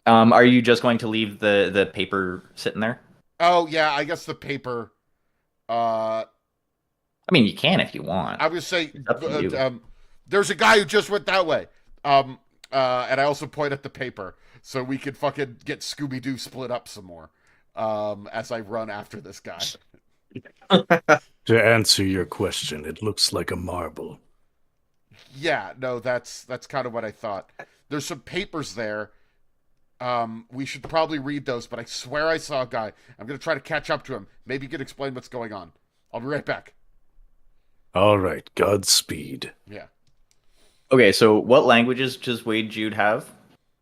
Are you just going to leave the paper sitting there? Oh, yeah. I guess the paper... I mean, you can if you want. I would say It's up to you. there's a guy who just went that way. And I also point at the paper so we can fucking get Scooby-Doo split up some more as I run after this guy. To answer your question, it looks like a marble. Yeah, no, that's kind of what I thought. There's some papers there. We should probably read those, but I swear I saw a guy. I'm gonna try to catch up to him. Maybe you can explain what's going on. I'll be right back. All right, Godspeed. Yeah. Okay, so what languages does Wade Jude have?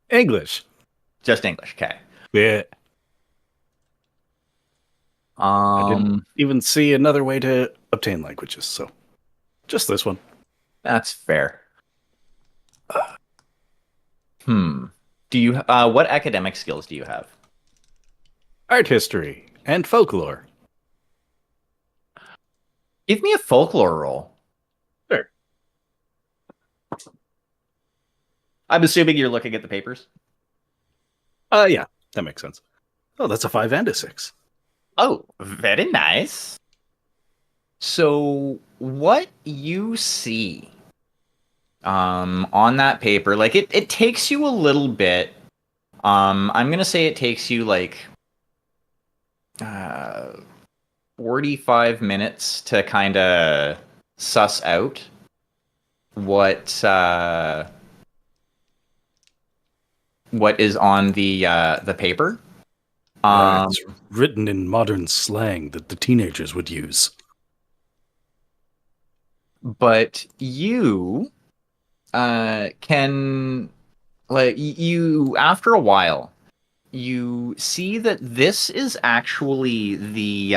English. Just English. Okay. Yeah. I didn't even see another way to obtain languages, so just this one. That's fair. Hmm. Do you what academic skills do you have? Art history and folklore. Give me a folklore roll. Sure. I'm assuming you're looking at the papers. Yeah, that makes sense. Oh, that's a 5 and a 6. Oh, very nice. So what you see on that paper, like it takes you a little bit. I'm gonna say it takes you like 45 minutes to kind of suss out what is on the paper. It's written in modern slang that the teenagers would use. But you can, like, you after a while you see that this is actually the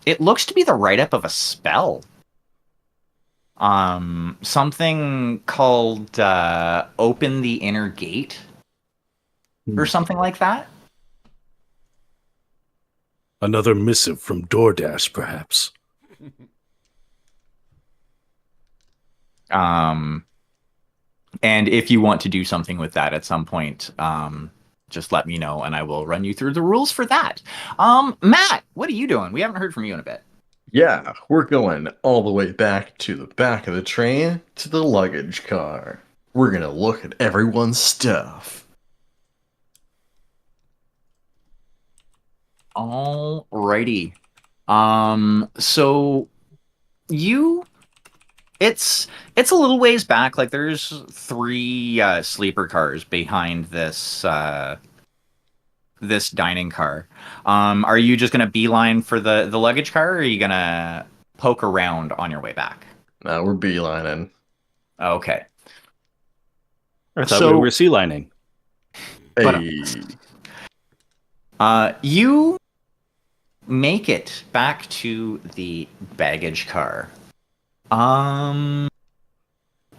it looks to be the write-up of a spell. Something called open the inner gate or something like that. Another missive from DoorDash, perhaps. And if you want to do something with that at some point, just let me know and I will run you through the rules for that. Matt, what are you doing? We haven't heard from you in a bit. Yeah, we're going all the way back to the back of the train to the luggage car. We're gonna look at everyone's stuff. Alrighty. So you it's a little ways back. Like there's 3 sleeper cars behind this dining car. Are you just gonna beeline for the luggage car, or are you gonna poke around on your way back? Now we're beelining. Okay. I thought we were sea lining. Hey, You make it back to the baggage car.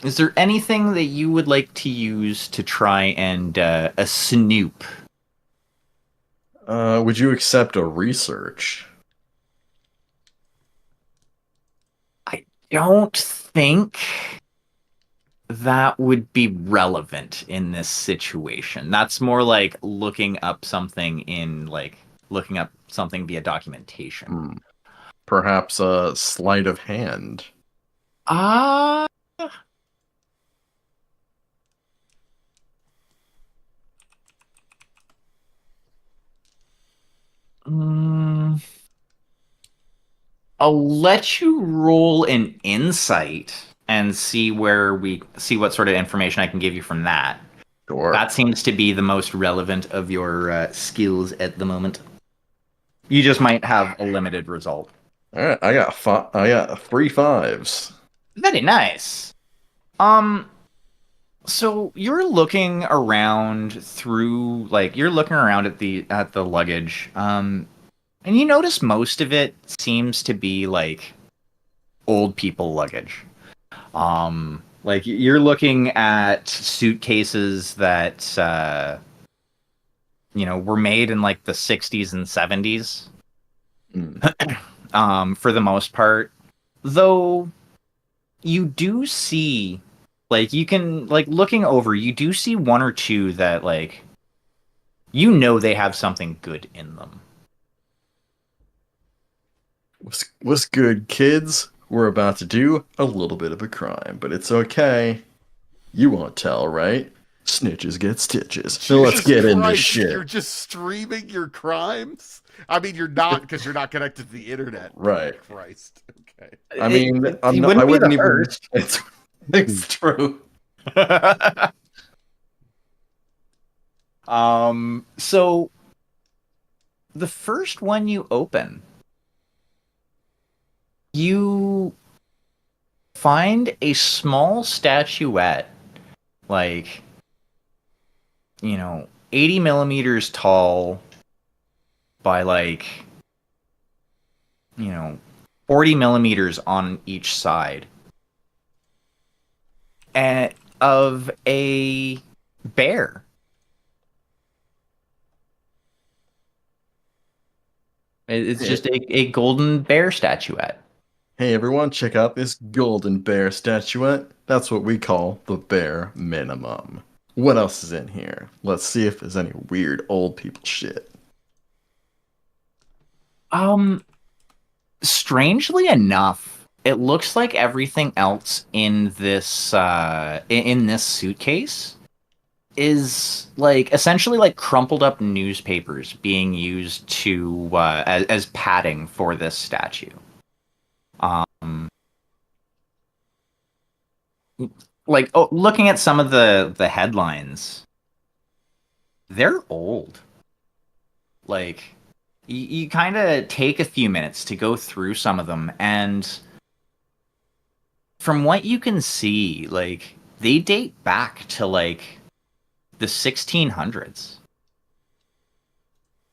Is there anything that you would like to use to try and a snoop? would you accept a research? I don't think that would be relevant in this situation. That's more like looking up something via documentation. Perhaps a sleight of hand. Ah. I'll let you roll an insight and see what sort of information I can give you from that. Sure. That seems to be the most relevant of your skills at the moment. You just might have a limited result. All right, I got 3 5s. Very nice. So you're looking around at the luggage. And you notice most of it seems to be like old people luggage. Like you're looking at suitcases that were made in like the 60s and 70s. For the most part. Though you do see looking over, you do see 1 or 2 that they have something good in them. What's good, kids? We're about to do a little bit of a crime, but it's okay. You won't tell, right? Snitches get stitches. So let's Jesus get into Christ, shit. You're just streaming your crimes? I mean, you're not, because you're not connected to the internet. Right. Christ. Okay. I mean, He I wouldn't be wouldn't the even. first. It's true. So the first one you open, you find a small statuette, like, 80 millimeters tall by like, 40 millimeters on each side, and of a bear. It's just a golden bear statuette. Hey everyone, check out this golden bear statuette. That's what we call the bare minimum. What else is in here? Let's see if there's any weird old people shit. Strangely enough, it looks like everything else in this in this suitcase is like essentially like crumpled up newspapers being used to as padding for this statue. Like, looking at some of the headlines, they're old. Like, you kind of take a few minutes to go through some of them, and from what you can see, like, they date back to like the 1600s.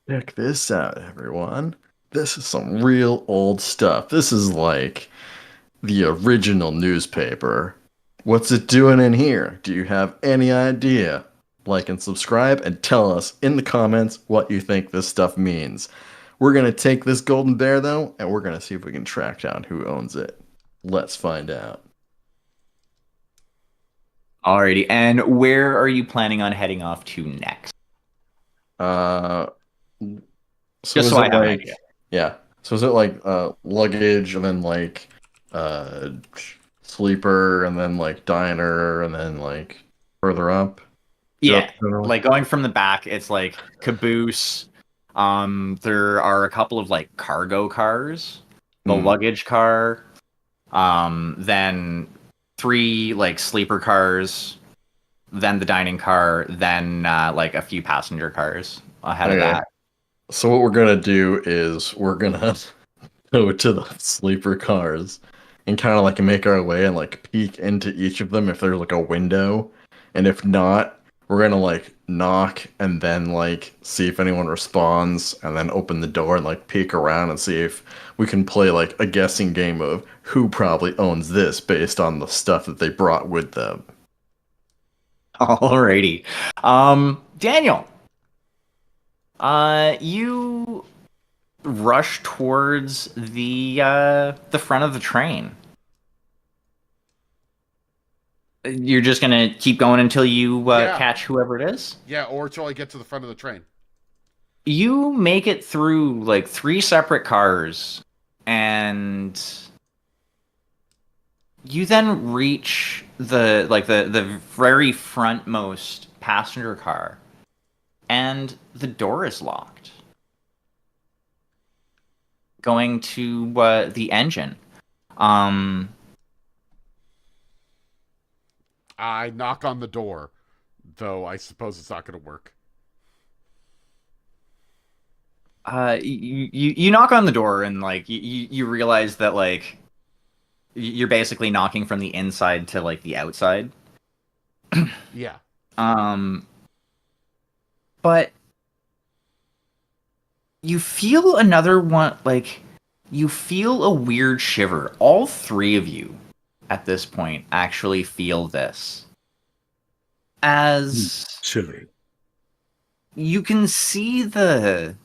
Check this out, everyone. This is some real old stuff. This is like the original newspaper. What's it doing in here? Do you have any idea? Like and subscribe and tell us in the comments what you think this stuff means. We're going to take this golden bear, though, and we're going to see if we can track down who owns it. Let's find out. Alrighty, and where are you planning on heading off to next? So Just is so I it have an like, idea. yeah. So is it like luggage and then like sleeper and then like diner and then like further up? Yeah, Generally? like going from the back, it's like caboose. There are a couple of like cargo cars, the Hmm. luggage car, then 3 like sleeper cars, then the dining car, then like a few passenger cars ahead of Okay. that. So what we're gonna do is we're gonna go to the sleeper cars and kind of like make our way and like peek into each of them if there's like a window, and if not, we're gonna like knock and then like see if anyone responds, and then open the door and like peek around and see if we can play like a guessing game of who probably owns this based on the stuff that they brought with them. Alrighty, Daniel, you rush towards the front of the train. You're just gonna keep going until you Yeah. catch whoever it is? Yeah, or until I get to the front of the train. You make it through like 3 separate cars, and you then reach the very frontmost passenger car, and the door is locked. Going to the engine. I knock on the door, though I suppose it's not going to work. You knock on the door, and like you realize that like you're basically knocking from the inside to like the outside. Yeah. But you feel another one, like you feel a weird shiver. All 3 of you at this point actually feel this, as Chilly. you can see the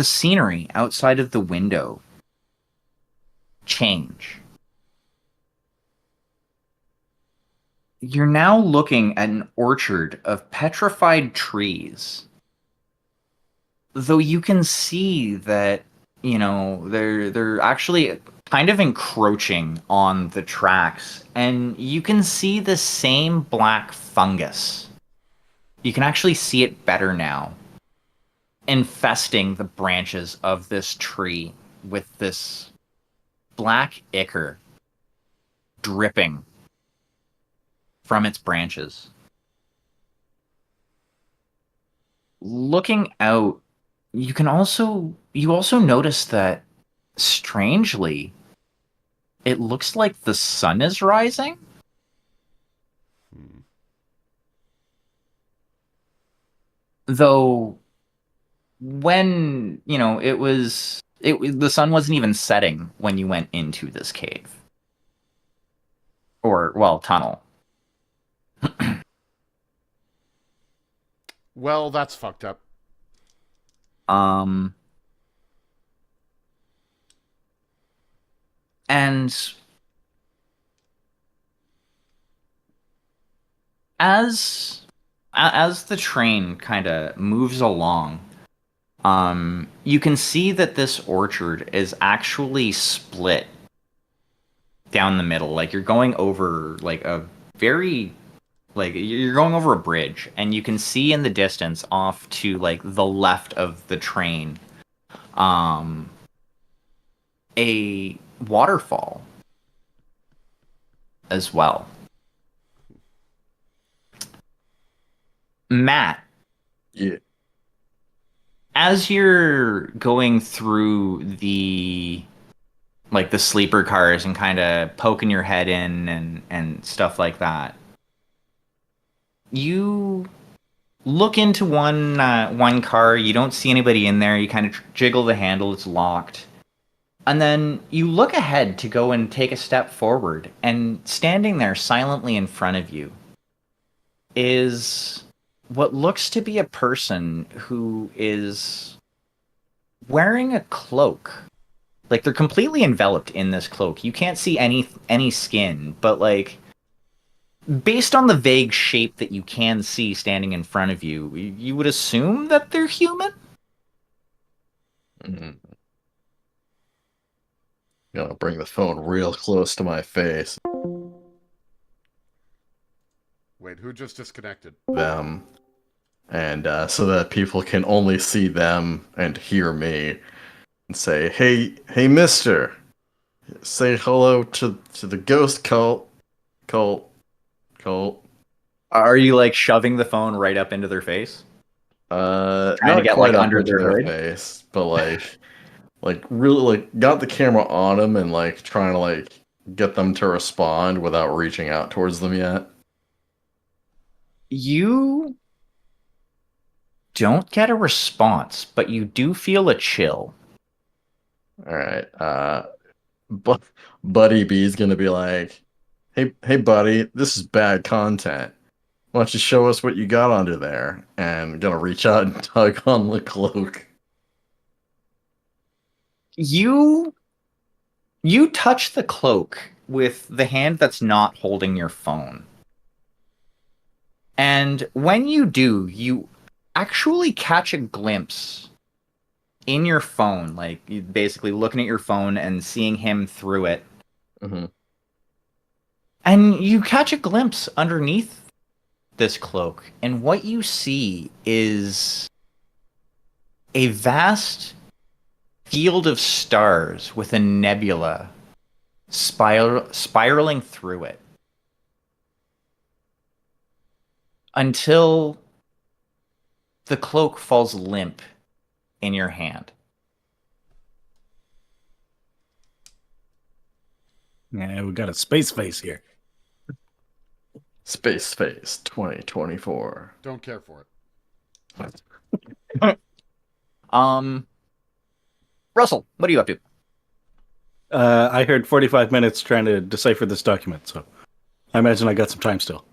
scenery outside of the window change. You're now looking at an orchard of petrified trees. Though you can see that, they're actually kind of encroaching on the tracks, and you can see the same black fungus. You can actually see it better now, infesting the branches of this tree with this black ichor dripping from its branches. Looking out, you also notice that strangely it looks like the sun is rising. Though when, the sun wasn't even setting when you went into this cave. Or, well, tunnel. Well, that's fucked up. And as the train kind of moves along, you can see that this orchard is actually split down the middle. Like you're going over you're going over a bridge, and you can see in the distance off to like the left of the train, a waterfall as well. Matt, Yeah. as you're going through the sleeper cars and kind of poking your head in and stuff like that, you look into one car. You don't see anybody in there. You kind of jiggle the handle. It's locked. And then you look ahead to go and take a step forward, and standing there silently in front of you is what looks to be a person who is wearing a cloak. Like, they're completely enveloped in this cloak. You can't see any skin, but like, based on the vague shape that you can see standing in front of you, you would assume that they're human? Mm-hmm. Gonna bring the phone real close to my face. Wait, who just disconnected? Them. And so that people can only see them and hear me. And say, hey, mister. Say hello to the ghost cult. Cult. Are you like shoving the phone right up into their face? Not to get, quite like, up under into their hood? face, but like really like got the camera on them and like trying to like get them to respond without reaching out towards them yet. You don't get a response, but you do feel a chill. All right. But Buddy B's gonna be like, hey, buddy, this is bad content. Why don't you show us what you got under there? And gonna reach out and tug on the cloak. You touch the cloak with the hand that's not holding your phone. And when you do, you actually catch a glimpse in your phone, like you basically looking at your phone and seeing him through it. Mm-hmm. And you catch a glimpse underneath this cloak, and what you see is a vast field of stars with a nebula spiraling through it, until the cloak falls limp in your hand. Yeah, we got a space face here. Space Face 2024. Don't care for it. Russell, what are you up to? I heard 45 minutes trying to decipher this document, so I imagine I got some time still.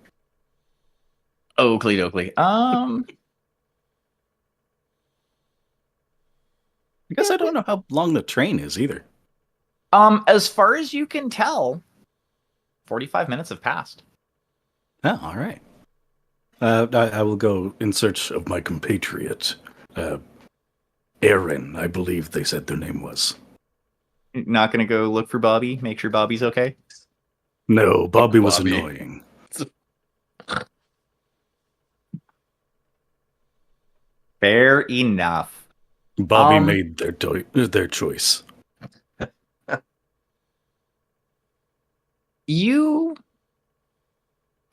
Oakley Dokley. I guess I don't know how long the train is either. As far as you can tell, 45 minutes have passed. Oh, all right. I will go in search of my compatriot, Aaron, I believe they said their name was. Not gonna go look for Bobby? Make sure Bobby's okay? No, Bobby was Bobby. annoying. Fair enough. Bobby made their choice. You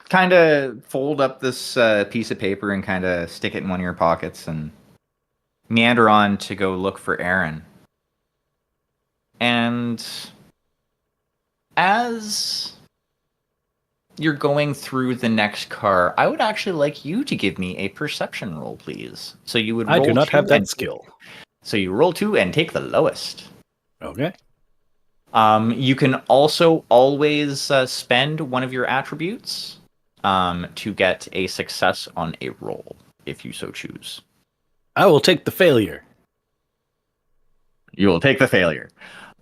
kind of fold up this piece of paper and kind of stick it in one of your pockets and meander on to go look for Aaron. And as you're going through the next car, I would actually like you to give me a perception roll, please. So you would I roll do not have 2 that and skill. So you roll 2 and take the lowest. Okay. You can also always spend one of your attributes to get a success on a roll, if you so choose. I will take the failure. You will take the failure.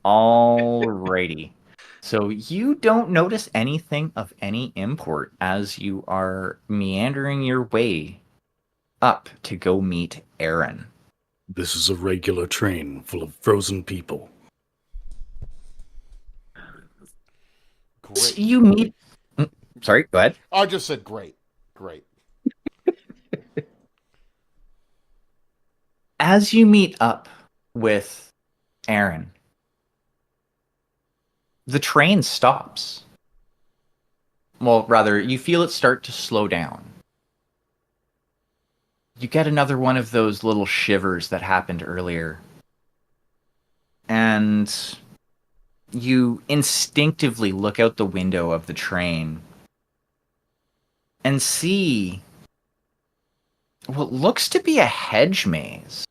Alrighty. So you don't notice anything of any import as you are meandering your way up to go meet Aaron. This is a regular train full of frozen people. Great. You meet... Sorry, go ahead. I just said great. Great. As you meet up with Aaron, the train stops. Well, rather, you feel it start to slow down. You get another one of those little shivers that happened earlier. And you instinctively look out the window of the train and see what looks to be a hedge maze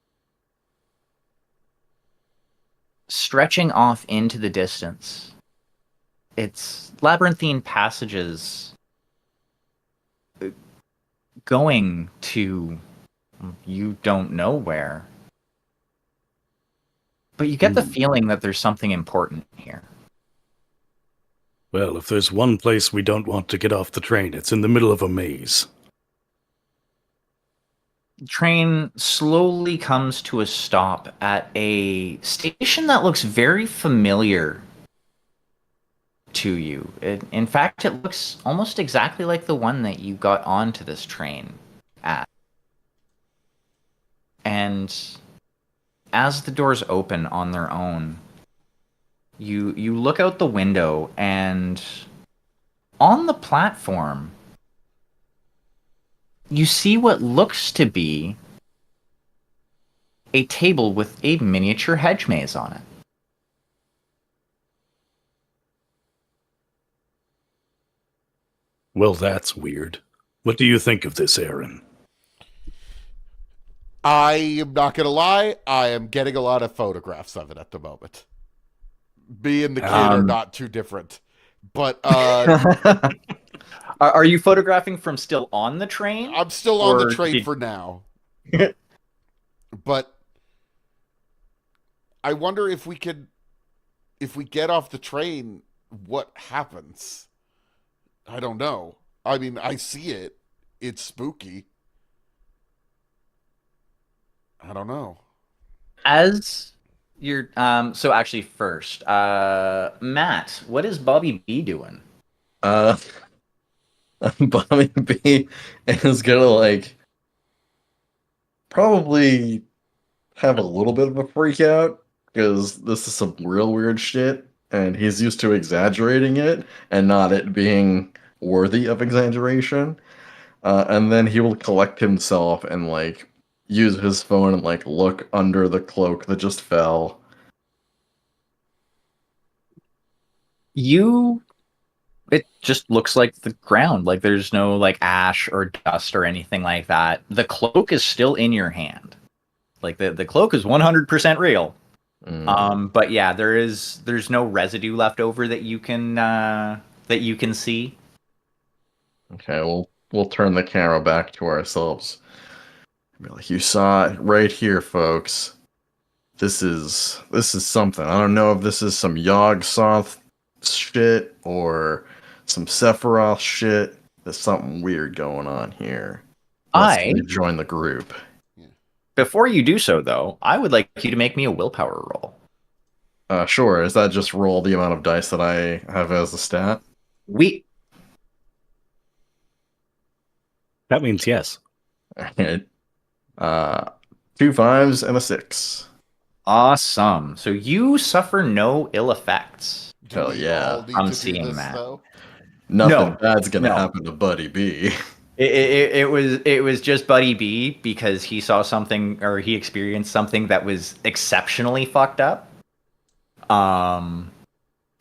stretching off into the distance. It's labyrinthine passages going to you don't know where. But you get the feeling that there's something important here. Well, if there's one place we don't want to get off the train, it's in the middle of a maze. The train slowly comes to a stop at a station that looks very familiar to you. In fact, it looks almost exactly like the one that you got onto this train at. And as the doors open on their own, you look out the window, and on the platform, you see what looks to be a table with a miniature hedge maze on it. Well, that's weird. What do you think of this, Aaron? I am not going to lie. I am getting a lot of photographs of it at the moment. Me and the kid are not too different. But Are you photographing from still on the train? I'm still on the train for now. But I wonder if we get off the train, what happens? I don't know. I mean, I see it. It's spooky. I don't know. As you're so actually first, Matt, what is Bobby B doing? Bobby B is gonna probably have a little bit of a freak out because this is some real weird shit, and he's used to exaggerating it and not it being worthy of exaggeration. And then he will collect himself and use his phone and look under the cloak that just fell. It just looks like the ground. Like there's no ash or dust or anything like that. The cloak is still in your hand. Like the cloak is 100% real. But yeah, there's no residue left over that you can see. Okay, we'll turn the camera back to ourselves. Be like, you saw it right here, folks. This is something. I don't know if this is some Yogg-Sothoth shit or some Sephiroth shit. There's something weird going on here. Let's join the group. Before you do so, though, I would like you to make me a willpower roll. Sure. Is that just roll the amount of dice that I have as a stat? We That means yes. Alright. Uh, 2 5s and a 6. awesome. So you suffer no ill effects. Do Hell we all yeah. need I'm to do seeing this that. though? Nothing No, bad's gonna no. happen to Buddy B. It was just Buddy B because he saw something or he experienced something that was exceptionally fucked up.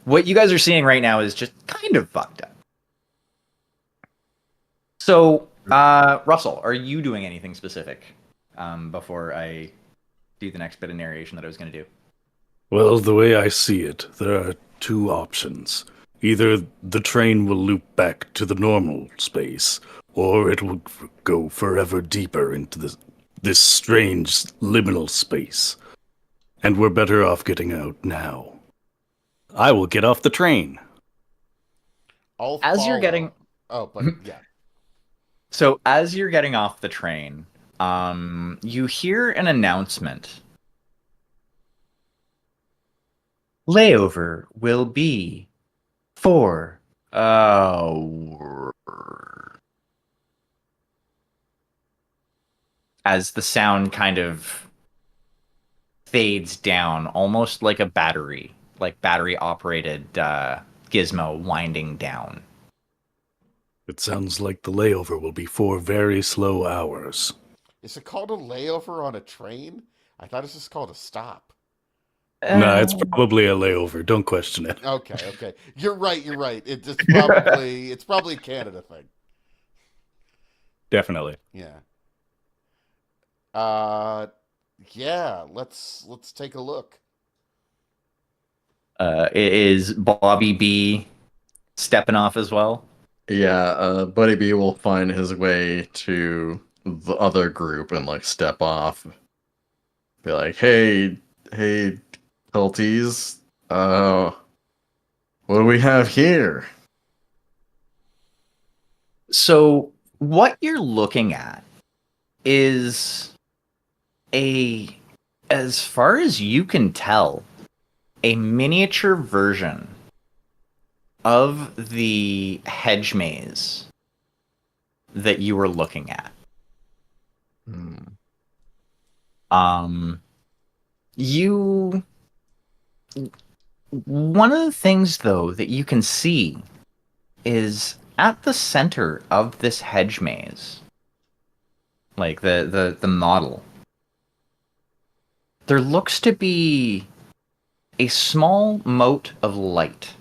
What you guys are seeing right now is just kind of fucked up. So, Russell, are you doing anything specific before I do the next bit of narration that I was going to do? Well, the way I see it, there are two options. Either the train will loop back to the normal space, or it will go forever deeper into this strange liminal space. And we're better off getting out now. I will get off the train. I'll As you're follow. getting Oh, but yeah. So as you're getting off the train, you hear an announcement. Layover will be 4 hours. As the sound kind of fades down, almost like a battery operated gizmo winding down. It sounds like the layover will be 4 very slow hours. Is it called a layover on a train? I thought it was just called a stop. Nah, it's Uh, probably a layover. Don't question it. Okay. You're right. It's probably a Canada thing. Definitely. Yeah. Uh yeah, let's take a look. is Bobby B stepping off as well? Yeah, Buddy B will find his way to the other group and like step off. Be like, hey, Pelties, what do we have here? So what you're looking at is as far as you can tell, a miniature version of the hedge maze that you were looking at. Hmm. You One of the things though that you can see is at the center of this hedge maze, like the model, there looks to be a small mote of light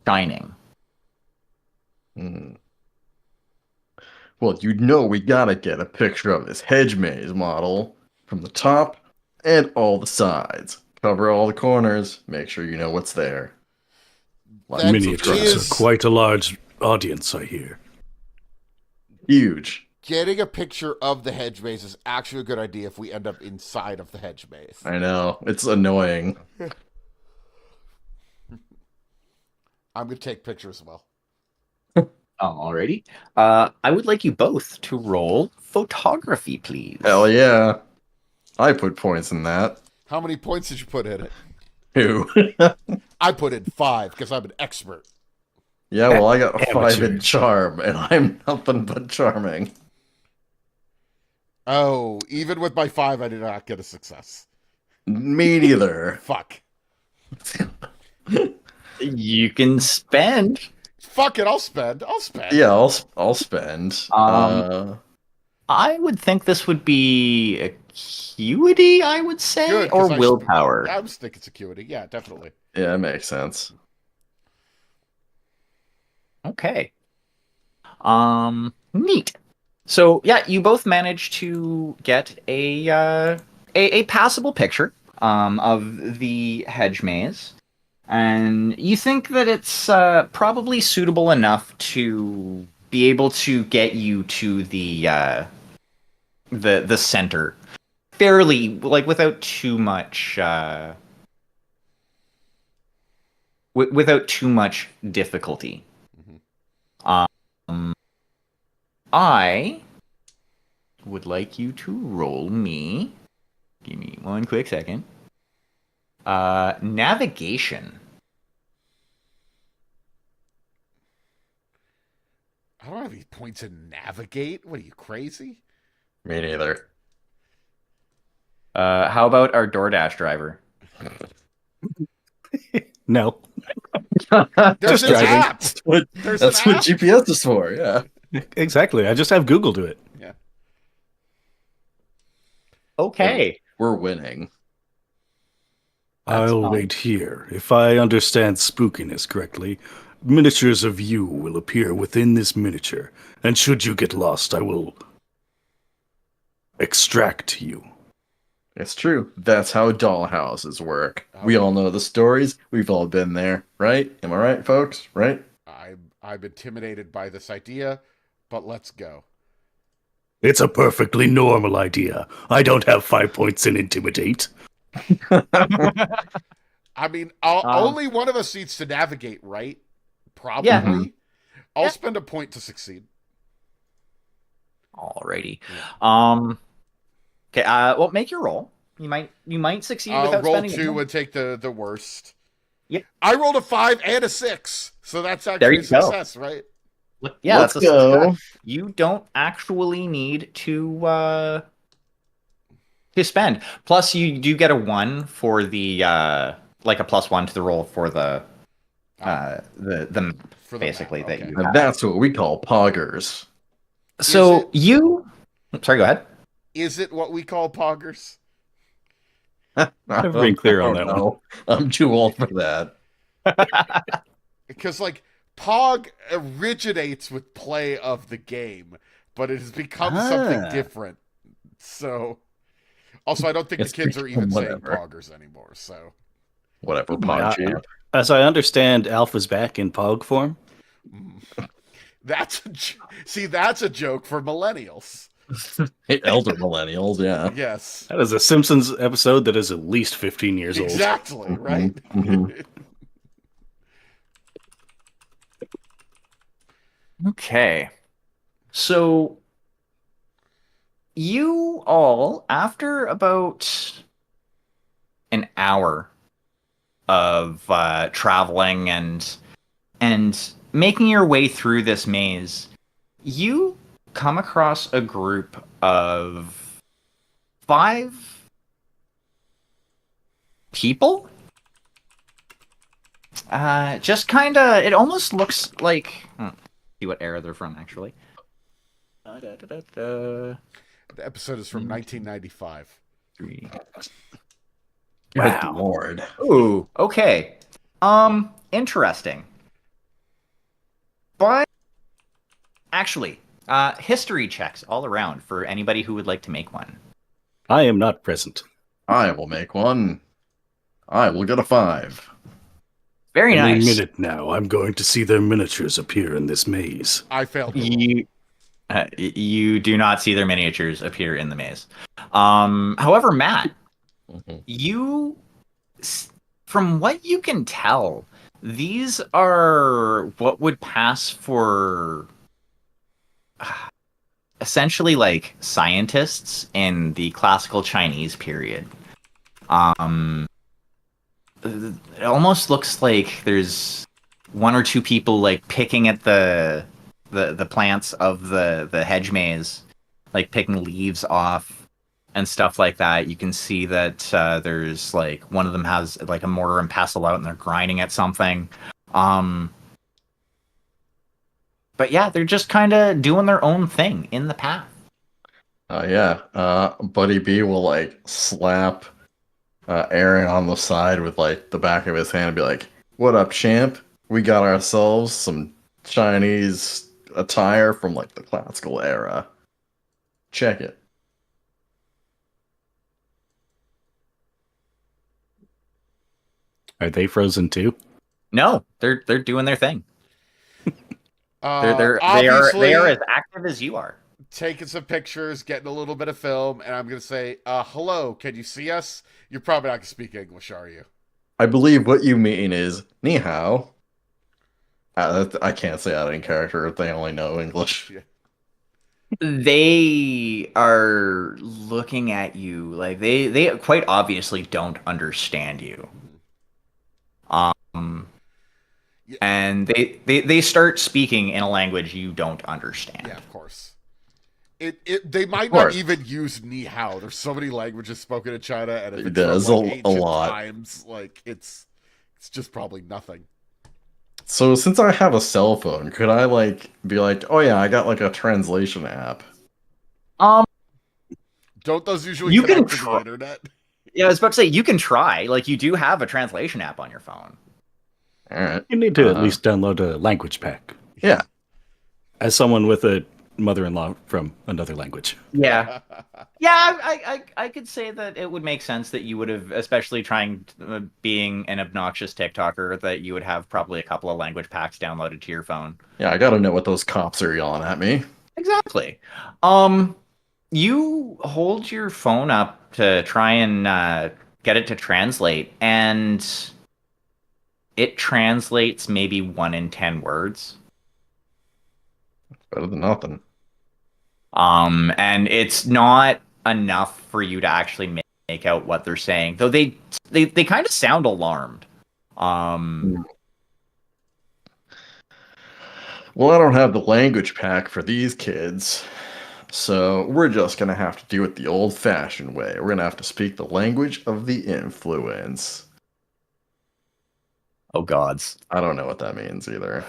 shining. Hmm. Well, we gotta get a picture of this hedge maze model from the top and all the sides. Cover all the corners. Make sure you know what's there. Lots That of Miniatures is- are quite a large audience, I hear. huge. Getting a picture of the hedge maze is actually a good idea if we end up inside of the hedge maze. I know. It's annoying. I'm gonna take pictures as well. Alrighty. I would like you both to roll photography, please. Hell yeah. I put points in that. How many points did you put in it? Who? I put in 5 because I'm an expert. Yeah, well, I got a 5 in Amateur. charm, and I'm nothing but charming. Oh, even with my 5, I did not get a success. Me neither. Fuck. You can spend. Fuck it, I'll spend. Yeah, I'll spend. I would think this would be acuity, I would say, Good, 'cause or I- willpower. I was thinking security. Yeah, definitely. Yeah, it makes sense. Okay. Neat. So yeah, you both managed to get a passable picture of the hedge maze, and you think that it's probably suitable enough to be able to get you to the center fairly, like, without too much without too much difficulty. I would like you to roll me. Give me one quick second. Navigation. I don't have any points in navigate. What are you, crazy? Me neither. How about our DoorDash driver? No. There's Just an driving. app. There's That's an what app. GPS is for. Yeah. Exactly. I just have Google do it. Yeah. Okay. We're winning. That's I'll fine. wait here. If I understand spookiness correctly, miniatures of you will appear within this miniature, and should you get lost, I will extract you. It's true. That's how dollhouses work. We all know the stories. We've all been there, right? Am I right, folks? Right? I'm intimidated by this idea, but let's go. It's a perfectly normal idea. I don't have 5 points in Intimidate. I mean, only one of us needs to navigate, right? Probably. Yeah. Mhm. I'll spend a point to succeed. Alrighty. Okay. Well, make your roll. You might succeed I'll without roll spending a 2 point. and take the worst. Yep. I rolled a 5 and a 6, so that's There actually you a success, right? Yeah, Let's that's a go. success. You don't actually need to spend. Plus, you do get a 1 for the like a +1 to the roll for the map, For the basically map, that okay. you And have. that's what we call poggers. So it- you. Sorry, go ahead. Is it what we call poggers? Never been clear on that one. one. I'm too old for that. Because, like, Pog originates with play of the game, but it has become something Ah. different. So, also, I don't think It's the kids are even become saying whatever. poggers anymore. So, Whatever, My- Pog As I understand, Alpha's back in Pog form. that's that's a joke for millennials. Hey, elder millennials, yeah. Yes, That is a Simpsons episode that is at least 15 years old. exactly right. Mhm. Okay. So you all, after about an hour of traveling and making your way through this maze, you come across a group of 5 people. Just kind of, it almost looks like. See what era they're from, actually. The episode is from 1995. 3. Good Wow. lord. Ooh, okay. Interesting. But actually, history checks all around for anybody who would like to make one. I am not present. I will make one. I will get a 5. Very Any nice. minute now, I'm going to see their miniatures appear in this maze. I failed. The roll. You do not see their miniatures appear in the maze. However, Matt, Mhm. you, from what you can tell, these are what would pass for essentially like scientists in the classical Chinese period. It almost looks like there's 1 or 2 people like picking at the plants of the hedge maze, like picking leaves off and stuff like that. You can see that there's like one of them has like a mortar and pestle out and they're grinding at something. But yeah, they're just kind of doing their own thing in the path. Yeah. Buddy B will like slap Aaron on the side with like the back of his hand and be like, "What up, champ? We got ourselves some Chinese attire from like the classical era. Check it." Are they frozen too? No, they're doing their thing. They are Obviously, as active as you are. taking some pictures, getting a little bit of film, and I'm going to say, hello, can you see us? You're probably not going to speak English, are you? I believe what you mean is ni hao. I can't say that in character if they only know English. Yeah. They are looking at you like they quite obviously don't understand you. Um, Yeah, and they start speaking in a language you don't understand. yeah, of course. They might not course. even use ni hao. There's so many languages spoken in China, and if it's from There's like a ancient lot. times, like it's just probably nothing. So since I have a cell phone, could I like be like, oh yeah, I got like a translation app? Um, Don't those usually you can connect to the try. internet? Yeah, I was about to say you can try. Like you do have a translation app on your phone. All right. You need to at least download a language pack. Yeah. As someone with a mother-in-law from another language. Yeah. Yeah, I could say that it would make sense that you would have, especially trying being an obnoxious TikToker, that you would have probably a couple of language packs downloaded to your phone. Yeah, I gotta know what those cops are yelling at me. Exactly. You hold your phone up to try and get it to translate, and it translates maybe 1 in 10 words. Better than nothing. And it's not enough for you to actually make out what they're saying, though they kind of sound alarmed. Well, I don't have the language pack for these kids, so we're just gonna have to do it the old-fashioned way. We're gonna have to speak the language of the influence. Oh gods. I don't know what that means either.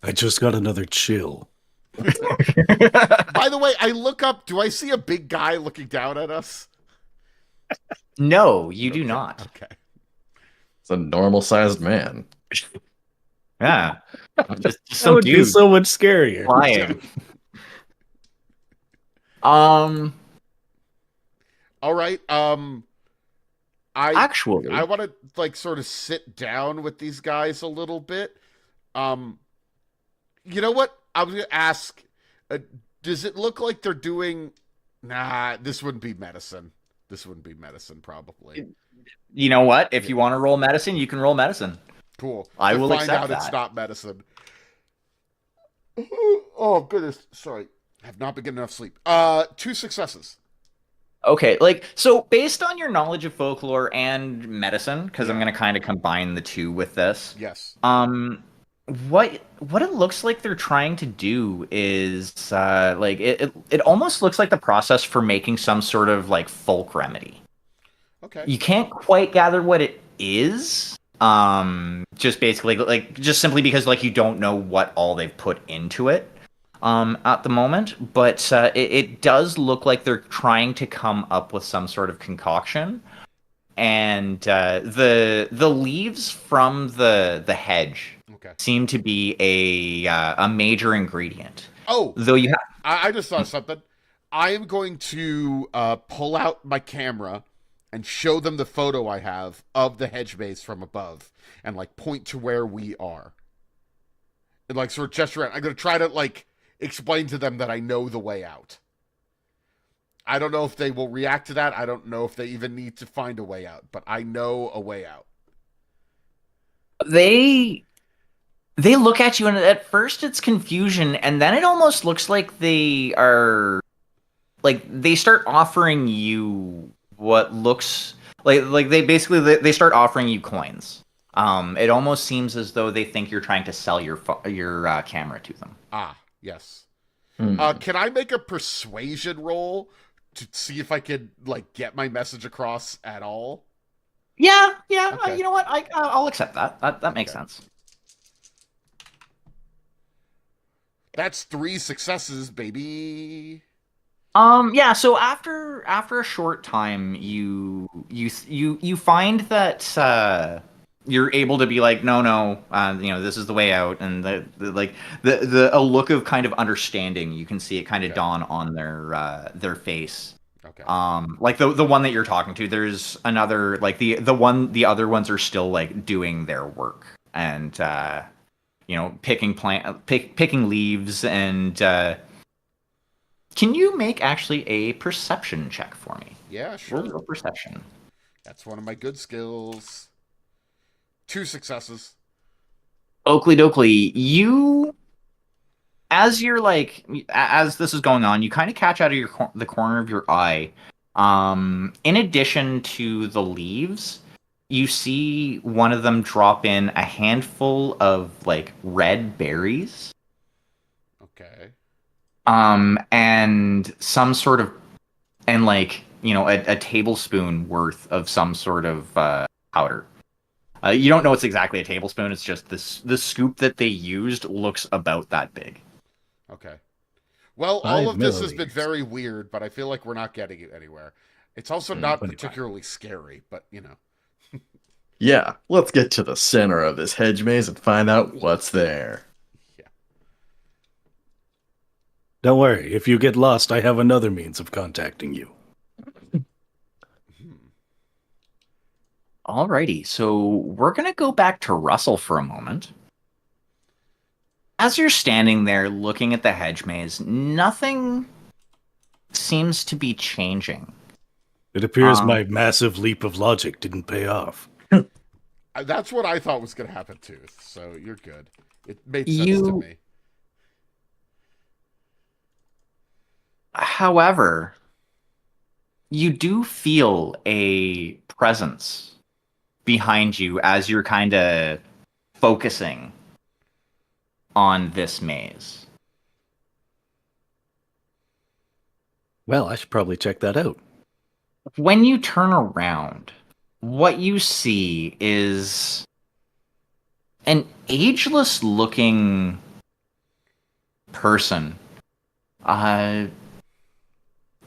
I just got another chill. By the way, I look up. Do I see a big guy looking down at us? No, you do not. Okay. It's a normal-sized man. Yeah. Just That some would be dude so much scarier. flying. All right. Actually, I want to like sort of sit down with these guys a little bit. You know what? I was gonna ask. Does it look like they're doing? Nah, this wouldn't be medicine. This wouldn't be medicine, probably. you know what? If you want to roll medicine, you can roll medicine. Cool. I To will find accept out it's that. not medicine. Oh goodness, sorry. I have not been getting enough sleep. 2 successes. Okay, like so based on your knowledge of folklore and medicine, because I'm gonna kind of combine the two with this. Yes. What it looks like they're trying to do is like it almost looks like the process for making some sort of like folk remedy. Okay. You can't quite gather what it is. Just basically like just simply because like you don't know what all they've put into it at the moment, but it does look like they're trying to come up with some sort of concoction, and the leaves from the hedge Okay. seem to be a major ingredient. Oh, Though you have I just saw something. I am going to pull out my camera and show them the photo I have of the hedge maze from above and like point to where we are. And like sort of gesture around. I'm going to try to like explain to them that I know the way out. I don't know if they will react to that. I don't know if they even need to find a way out, but I know a way out. they look at you, and at first it's confusion, and then it almost looks like they are like they start offering you what looks like they basically they start offering you coins. It almost seems as though they think you're trying to sell your camera to them. Ah, yes. Hmm. Can I make a persuasion roll to see if I can like get my message across at all? Yeah, Okay. you know what? I'll accept that. That makes Okay. sense. That's 3 successes, baby. Yeah. So after a short time, you find that you're able to be like, no, this is the way out, and the a look of kind of understanding. You can see it kind of Okay. dawn on their face. Okay. Like the one that you're talking to, there's another like the other ones are still like doing their work and picking leaves and. Can you make actually a perception check for me? Yeah, Roll sure. a perception. That's one of my good skills. 2 successes. Oakley Dokley, you as you're like as this is going on, you kind of catch out of the corner of your eye. In addition to the leaves, you see one of them drop in a handful of like red berries. Okay. And some sort of and like a tablespoon worth of some sort of powder. You don't know it's exactly a tablespoon. It's just the scoop that they used looks about that big. Okay. Well, all 5 of this has been milliliters. very weird, but I feel like we're not getting it anywhere. It's also Hmm, not 25. particularly scary, but you know. Yeah, let's get to the center of this hedge maze and find out what's there. Don't worry, if you get lost, I have another means of contacting you. Hmm. Alrighty, so we're gonna go back to Russell for a moment. As you're standing there looking at the hedge maze, nothing seems to be changing. It appears Um, my massive leap of logic didn't pay off. That's what I thought was going to happen too. So you're good. It made sense to You, me. however, you do feel a presence behind you as you're kind of focusing on this maze. Well, I should probably check that out. When you turn around, what you see is an ageless looking person.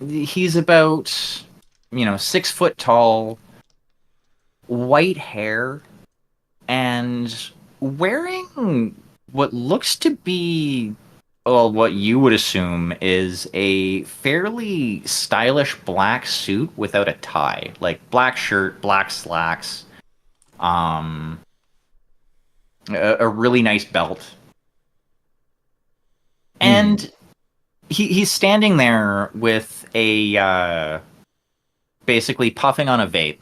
He's about 6 foot tall, white hair, and wearing what looks to be, well, what you would assume is a fairly stylish black suit without a tie, like black shirt, black slacks, um, a really nice belt, and he's standing there with a basically puffing on a vape.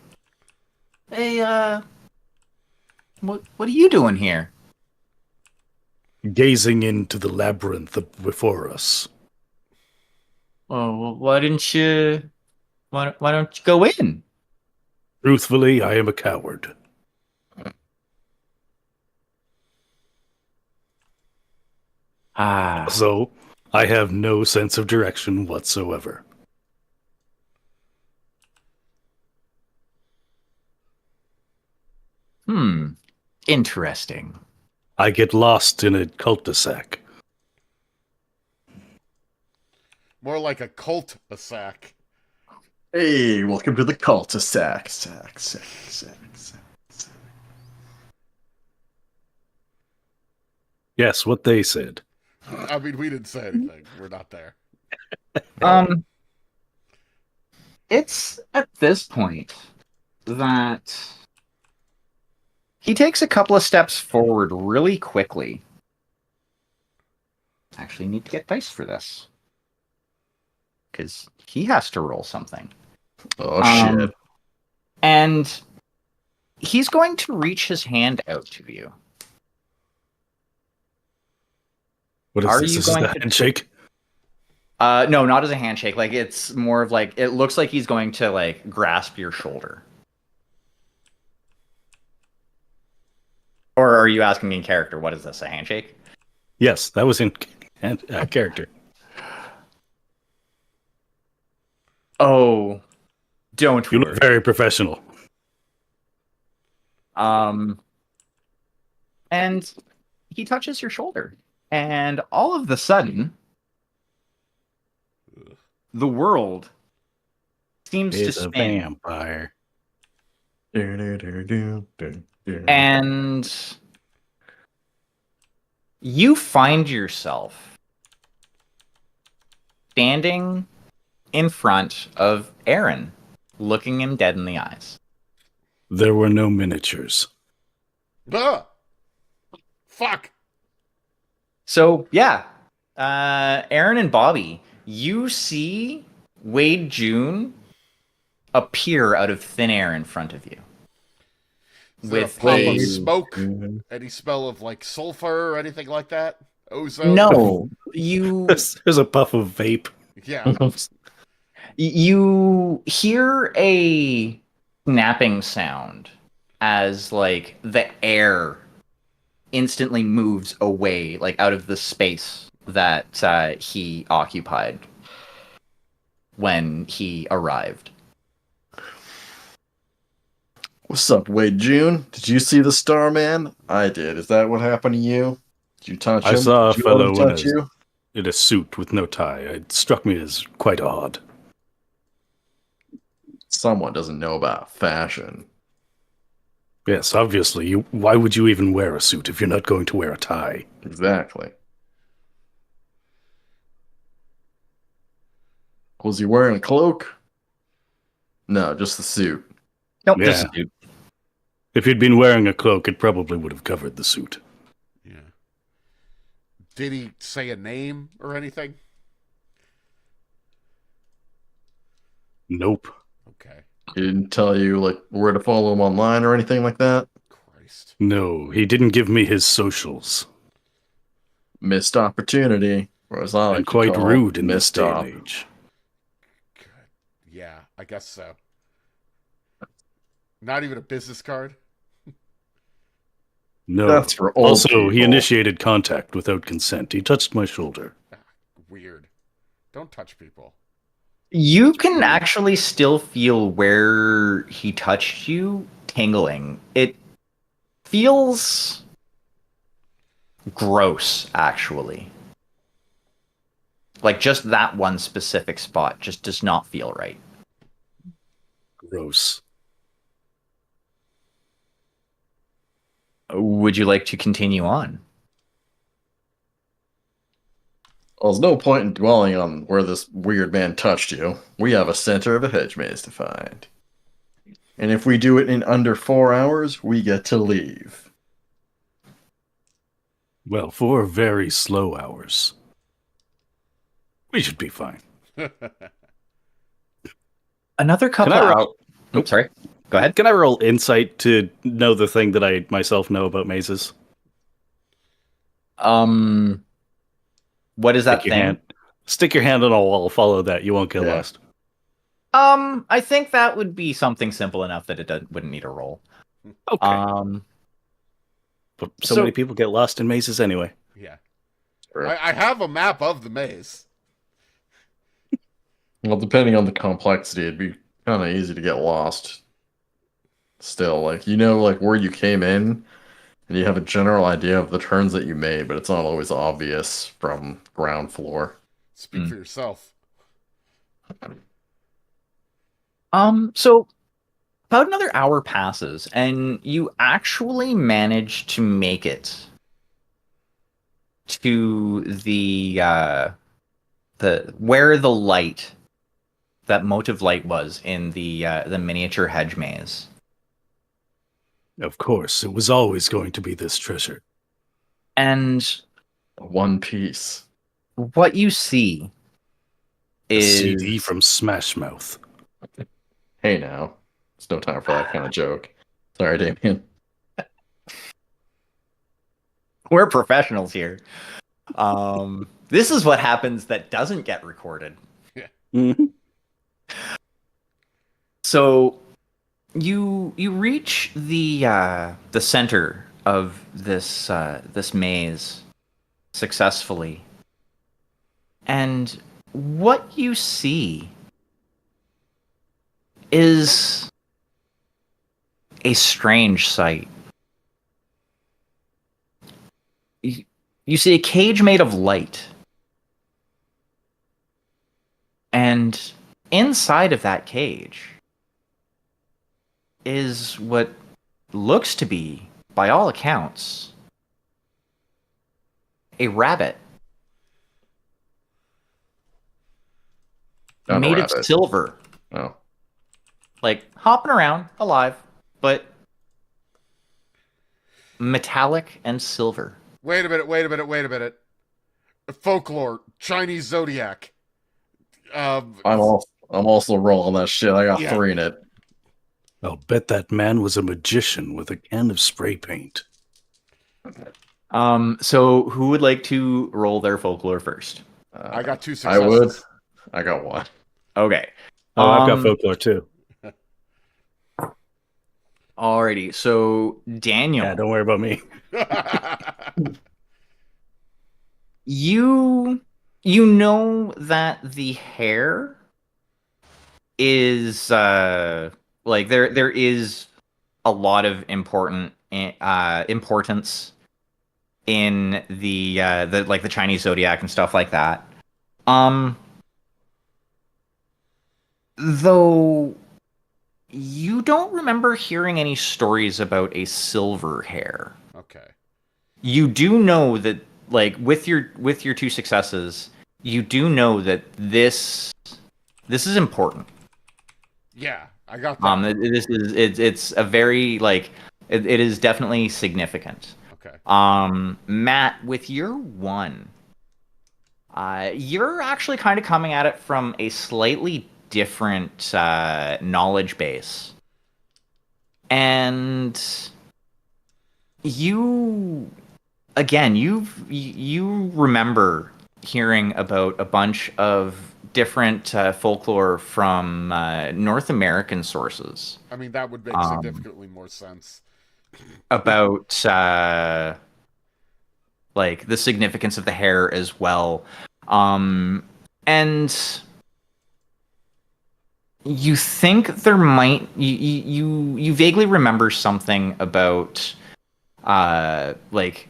Hey, what are you doing here? Gazing into the labyrinth before us. Oh, well, why don't you go in? Truthfully, I am a coward. Ah, So, I have no sense of direction whatsoever. interesting. I get lost in a cul-de-sac. More like a cult a sack. Hey, welcome to the cul-de-sac. Sack. Yes, what they said. I mean, we didn't say anything. We're not there. Um, it's at this point that he takes a couple of steps forward really quickly. Actually, need to get dice for this because he has to roll something. Oh, Um, shit. And he's going to reach his hand out to you. What is Are this? you This is going the to- handshake? No, not as a handshake. Like it's more of like it looks like he's going to like grasp your shoulder. Or are you asking in character? What is this? A handshake? Yes, that was in character. Oh, don't You worry. look very professional. And he touches your shoulder, and all of the sudden, the world seems to It's a spin. vampire. And you find yourself standing in front of Aaron, looking him dead in the eyes. There were no miniatures. Ah! Fuck! So, yeah, Aaron and Bobby, you see Wade June appear out of thin air in front of you. Is there a With pop of a smoke? Any smell of like sulfur or anything like that? Ozone? No, you There's a puff of vape. Yeah. you hear a snapping sound as like the air instantly moves away, like out of the space that he occupied when he arrived. What's up, Wade June? Did you see the Starman? I did. Is that what happened to you? Did you touch I him? saw a Did you let him fellow touch you? in a suit with no tie. It struck me as quite odd. Someone doesn't know about fashion. Yes, obviously. Why would you even wear a suit if you're not going to wear a tie? Exactly. Was he wearing a cloak? No, just the suit. Nope, Yeah. just a dude. If he'd been wearing a cloak, it probably would have covered the suit. Yeah. Did he say a name or anything? Nope. Okay. He didn't tell you like where to follow him online or anything like that? Christ. No, he didn't give me his socials. Missed opportunity. Or as I like And to quite call rude in this missed day op. and age. Good. Yeah, I guess so. Not even a business card? No. That's for old Also, he people. initiated contact without consent. He touched my shoulder. Weird. Don't touch people. You can actually still feel where he touched you tingling. It feels gross, actually. Like just that one specific spot just does not feel right. Gross. Would you like to continue on? Well, there's no point in dwelling on where this weird man touched you. We have a center of a hedge maze to find. And if we do it in under 4 hours, we get to leave. Well, 4 very slow hours. We should be fine. Another couple Can I hours. roll? Oops, sorry. Go ahead. Can I roll insight to know the thing that I myself know about mazes? What is that thing? Stick your hand on a wall. Follow that. You won't get Yeah. lost. I think that would be something simple enough that it wouldn't need a roll. Okay. But so so- many people get lost in mazes anyway. Yeah. Sure. I have a map of the maze. Well, depending on the complexity, it'd be kind of easy to get lost. Still, like, you know, like where you came in, and you have a general idea of the turns that you made, but it's not always obvious from ground floor. Speak for yourself. So about another hour passes, and you actually manage to make it to the where the light, that motive light, was in the miniature hedge maze. Of course, it was always going to be this treasure. And One Piece. what you see A is CD from Smash Mouth. Hey now. It's no time for that kind of joke. Sorry, Damien. we're professionals here. This is what happens that doesn't get recorded. Mm-hmm. So you reach the center of this this maze successfully, and what you see is a strange sight. You see a cage made of light, and inside of that cage is what looks to be, by all accounts, a rabbit Not a made of rabbit. silver, Oh. like hopping around, alive, but metallic and silver. Wait a minute. Folklore, Chinese zodiac. I'm also rolling that shit. I got Yeah. 3 in it. I'll bet that man was a magician with a can of spray paint. So who would like to roll their folklore first? I got 2 I would. successes. I got one. Okay. Oh, I've got folklore too. Alrighty. So Daniel, Yeah, don't worry about me. you know that the hair is like there is a lot of importance in the like the Chinese zodiac and stuff like that. Though you don't remember hearing any stories about a silver hair. Okay. You do know that, like, with your 2 successes, you do know that this is important. Yeah, I got that. This is it's a very like it is definitely significant. Okay. Matt, with your 1, you're actually kind of coming at it from a slightly different knowledge base, and you again you remember hearing about a bunch of different folklore from North American sources I mean, that would make significantly more sense. about like the significance of the hair as well. And you think there might you vaguely remember something about like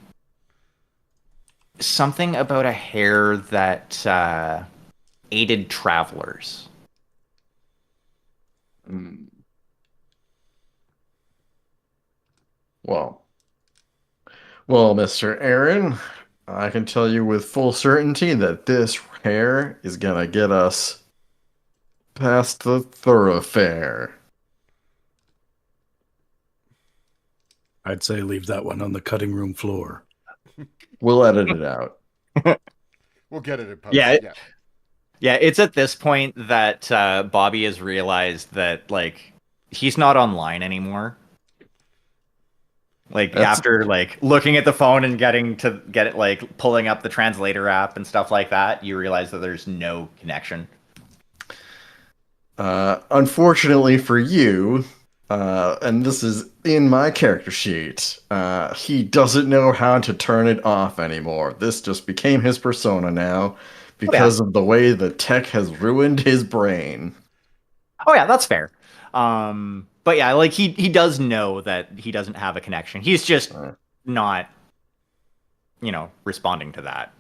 something about a hair that aided travelers. Mm. Well, Mr. Aaron, I can tell you with full certainty that this hair is gonna get us past the thoroughfare. I'd say leave that one on the cutting room floor. We'll edit it out. We'll get it in post. Yeah, Yeah. Yeah, it's at this point that Bobby has realized that like he's not online anymore. Like That's- after like looking at the phone and getting to get it like pulling up the translator app and stuff like that, you realize that there's no connection. Unfortunately for you, and this is in my character sheet, he doesn't know how to turn it off anymore. This just became his persona now because of the way the tech has ruined his brain. Oh yeah, that's fair. But yeah, like he does know that he doesn't have a connection. He's just not, responding to that.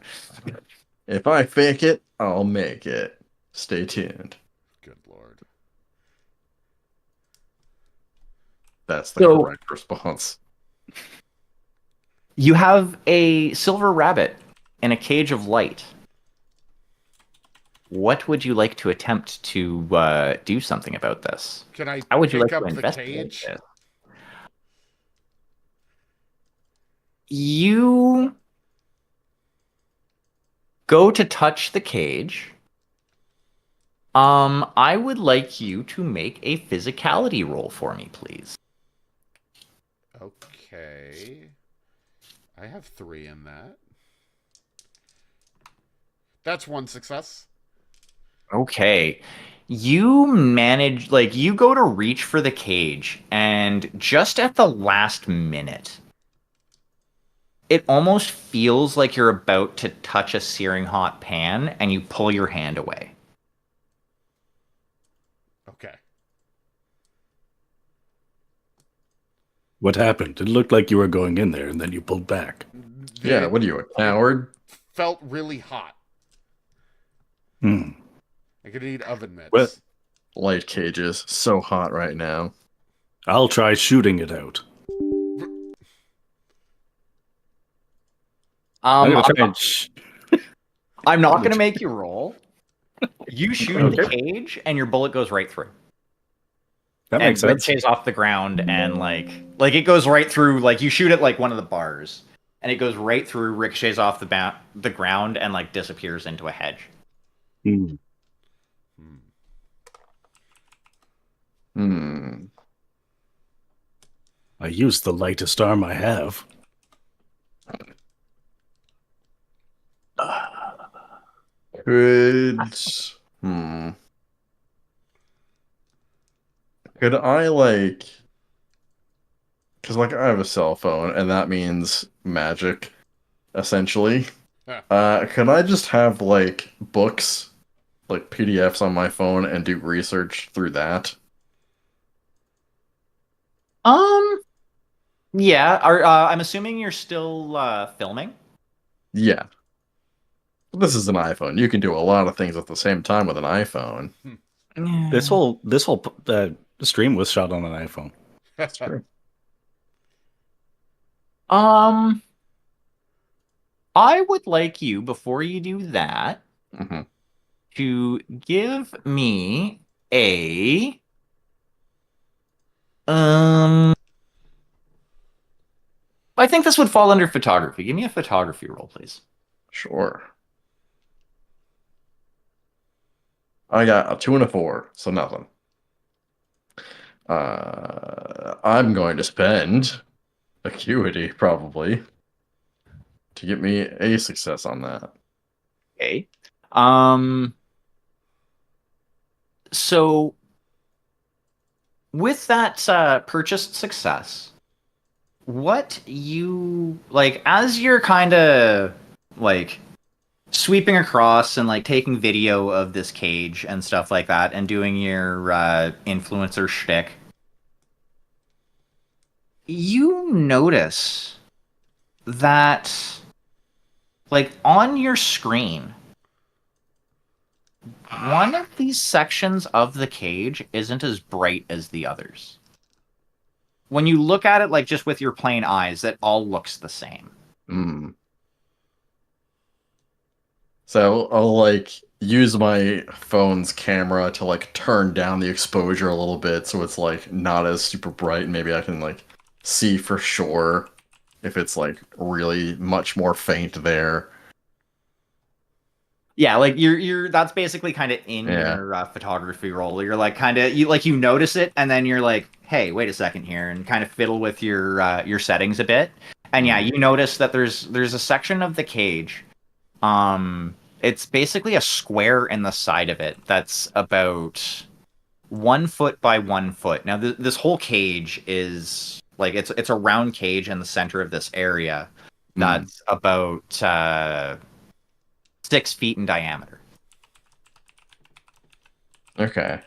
If I fake it, I'll make it. Stay tuned. Good lord. That's the correct response. You have a silver rabbit in a cage of light. What would you like to attempt to do something about this? Can I How would you pick like to up the investigate cage? this? You go to touch the cage. I would like you to make a physicality roll for me, please. Okay. I have 3 in that. That's 1 success. Okay. You manage, like, you go to reach for the cage, and just at the last minute, it almost feels like you're about to touch a searing hot pan, and you pull your hand away. Okay. What happened? It looked like you were going in there, and then you pulled back. Yeah, what are you, a coward? Felt really hot. Hmm. I could eat oven mitts. Well- Light cages, so hot right now. I'll try shooting it out. I'm gonna try and I'm not going to make you roll. You shoot the cage, and your bullet goes right through. That makes and sense. ricochets off the ground, and like it goes right through. Like you shoot at like one of the bars, and it goes right through, ricochets off the ground, and like disappears into a hedge. Hmm. I used the lightest arm I have. Could hmm. Could I like? Because like I have a cell phone, and that means magic, essentially. Can I just have like books, like PDFs on my phone, and do research through that? Um, yeah. I'm assuming you're still filming. Yeah. This is an iPhone. You can do a lot of things at the same time with an iPhone. This whole stream was shot on an iPhone. That's true. Um, I would like you, before you do that, Hmm. to give me a um I think this would fall under photography. Give me a photography roll, please. Sure. I got a 2 and a 4, so nothing. I'm going to spend acuity probably to get me a success on that. Okay. Um so with that purchased success, what you like as you're kind of like sweeping across and like taking video of this cage and stuff like that and doing your influencer shtick, you notice that like on your screen, one of these sections of the cage isn't as bright as the others. When you look at it like just with your plain eyes, it all looks the same. Hmm. So I'll like use my phone's camera to like turn down the exposure a little bit so it's like not as super bright, and maybe I can like see for sure if it's like really much more faint there. Yeah, like you're that's basically kind of in Yeah. your photography role. You're like kind of you notice it and then you're like, "Hey, wait a second here," and kind of fiddle with your settings a bit. And yeah, you notice that there's a section of the cage. It's basically a square in the side of it that's about 1 foot by 1 foot. Now, this whole cage is like it's a round cage in the center of this area that's about 6 feet in diameter. Okay.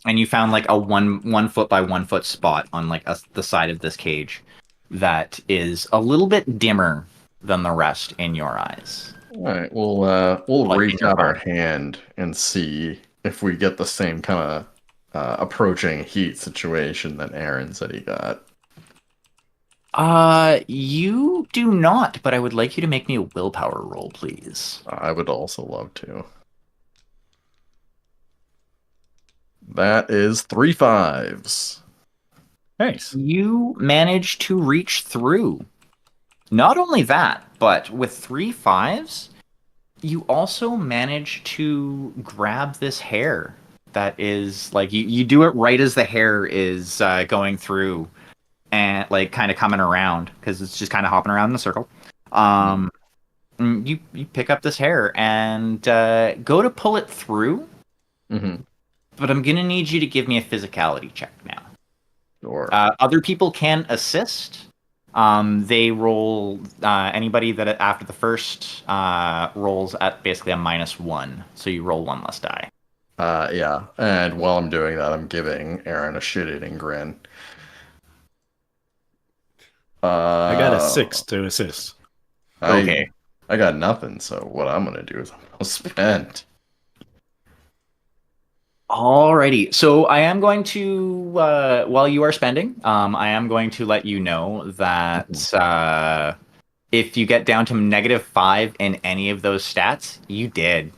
And you found like a 1 foot by 1 foot spot on like the side of this cage that is a little bit dimmer than the rest in your eyes. All right. We'll Like in reach your out our phone. hand and see if we get the same kind of approaching heat situation that Aaron said he got. You do not, but I would like you to make me a willpower roll, please. I would also love to. That is 3 5s. Nice. You manage to reach through. Not only that, but with 3 5s, you also manage to grab this hair that is like you do it right as the hair is going through and like kind of coming around because it's just kind of hopping around in a circle. You pick up this hair and go to pull it through, Mm-hmm. but I'm gonna need you to give me a physicality check now. Sure. Other people can assist. They roll anybody that after the first rolls at basically a -1, so you roll one less die. Yeah. And while I'm doing that, I'm giving Aaron a shit-eating grin. I got a 6 to assist. Okay. I got nothing, so what I'm gonna do is I'm gonna spend. Alrighty. So I am going to, while you are spending, I am going to let you know that if you get down to -5 in any of those stats, you did.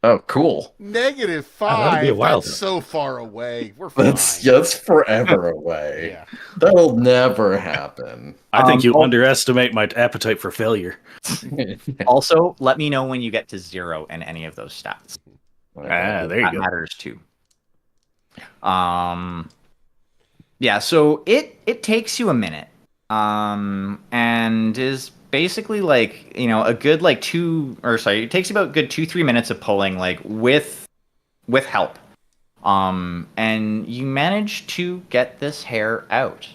Oh, cool. that'd be a -5. while, That's though. so far away. We're fine. That's forever away. Yeah. That'll never happen. I think you oh- underestimate my appetite for failure. Also, let me know when you get to 0 in any of those stats. There you That go. matters too. Yeah, so it takes you a minute, and is basically like, a good like it takes about a good 2-3 minutes of pulling, like with help. And you manage to get this hair out.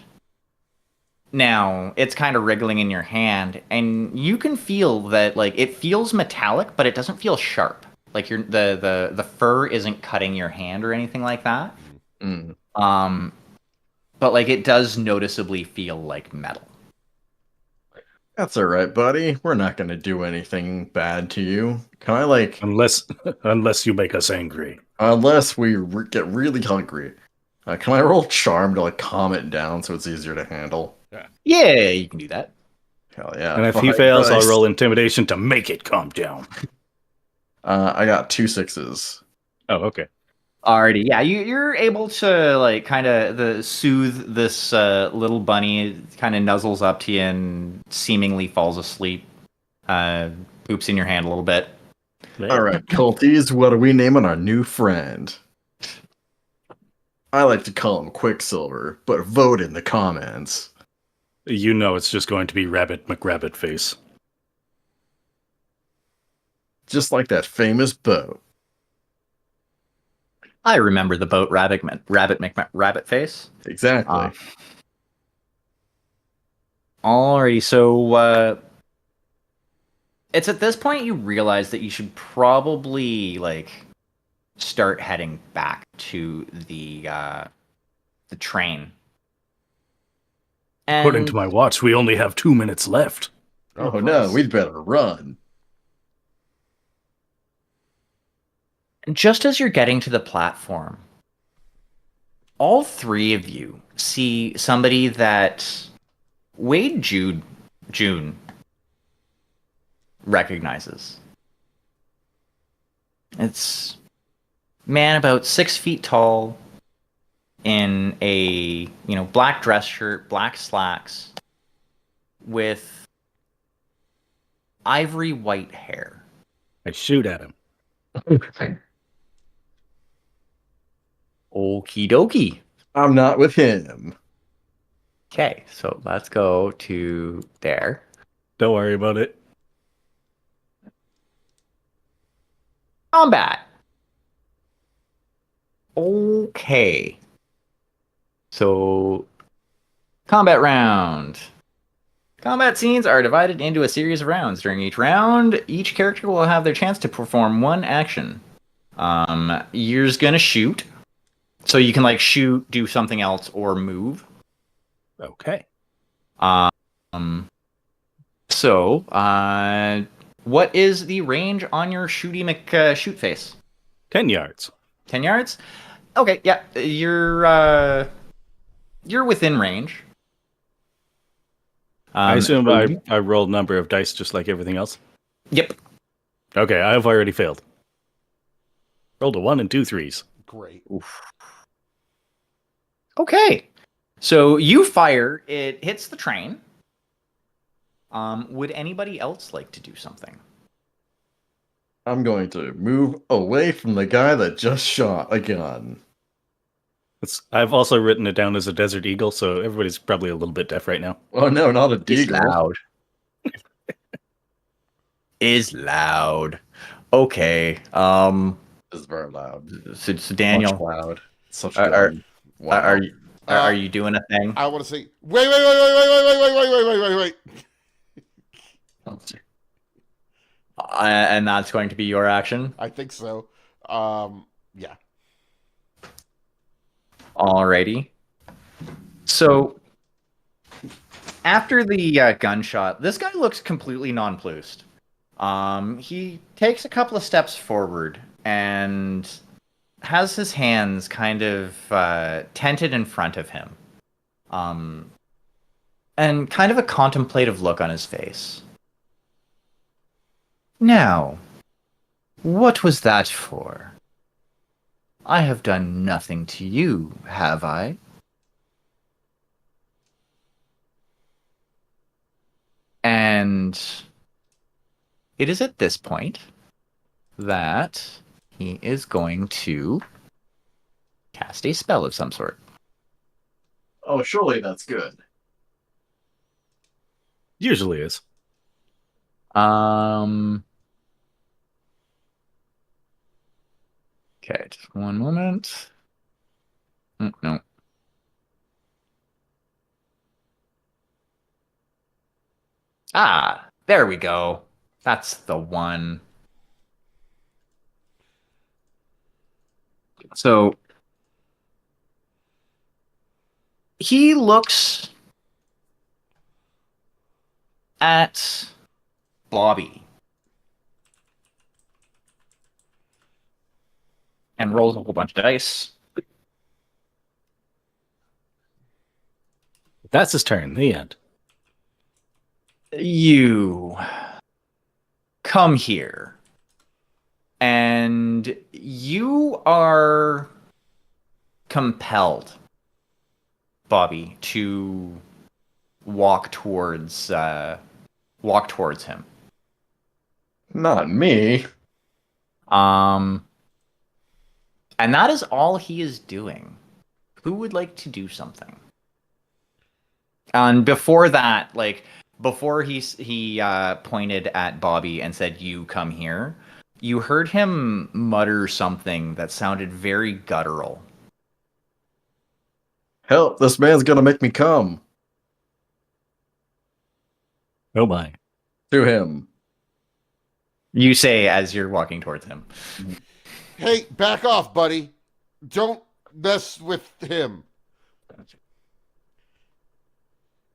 Now, it's kind of wriggling in your hand, and you can feel that, like, it feels metallic, but it doesn't feel sharp. Like the fur isn't cutting your hand or anything like that. Mm. But like it does noticeably feel like metal. That's all right, buddy. We're not going to do anything bad to you. Can I, like, Unless you make us angry. unless we get really hungry, can I roll charm to, like, calm it down so it's easier to handle? Yeah, you can do that. Hell yeah. And if he 5 fails, I'll dice. roll intimidation to make it calm down. I got 2 6s. Oh, okay. Alrighty, yeah, you're able to like kind of soothe this little bunny. It kind of nuzzles up to you and seemingly falls asleep. Poops in your hand a little bit. All right, culties, what are we naming our new friend? I like to call him Quicksilver, but vote in the comments. You know it's just going to be Rabbit McRabbit Face. Just like that famous boat. I remember the boat Rabbit Face. Exactly. Alrighty, so it's at this point you realize that you should probably like start heading back to the train. And According to my watch, we only have 2 minutes left. Oh no, we'd better run. just as you're getting to the platform, all three of you see somebody that June recognizes. It's a man about 6 feet tall in a black dress shirt, black slacks, with ivory white hair. I shoot at him. Okie dokie. I'm not with him. Okay, so let's go to there. Don't worry about it. Combat. Okay. So, combat round. Combat scenes are divided into a series of rounds. During each round, each character will have their chance to perform one action. You're just gonna shoot. So you can shoot, do something else, or move. Okay. So, what is the range on your shoot face? 10 yards. 10 yards? Okay, yeah, you're within range. I assume I rolled number of dice just like everything else. Yep. Okay, I've already failed. Rolled a 1 and 2 3s. Great. Oof. Okay. So you fire, it hits the train. Would anybody else like to do something? I'm going to move away from the guy that just shot a gun. I've also written it down as a desert eagle, so everybody's probably a little bit deaf right now. Oh no, not a deagle. Loud. Is loud. Okay. This is very loud. So Daniel, Much loud. Such Are- good. Wow. are you doing a thing? I want to say, wait. And that's going to be your action. I think so. Yeah. Alrighty. So, after the gunshot, this guy looks completely nonplussed. He takes a couple of steps forward and has his hands kind of tented in front of him. And kind of a contemplative look on his face. Now, what was that for? I have done nothing to you, have I? And it is at this point that he is going to cast a spell of some sort. Oh, surely that's good. Usually is. Um. Okay, just one moment. No. Ah, there we go. That's the one. So he looks at Bobby and rolls a whole bunch of dice. That's his turn. The end. You come here, and you are compelled, Bobby, to walk towards him. Not me. And that is all he is doing. Who would like to do something? And before that, before he pointed at Bobby and said, "You come here," you heard him mutter something that sounded very guttural. Help, this man's gonna make me come. Oh my. To him. You say as you're walking towards him. Hey, back off, buddy. Don't mess with him.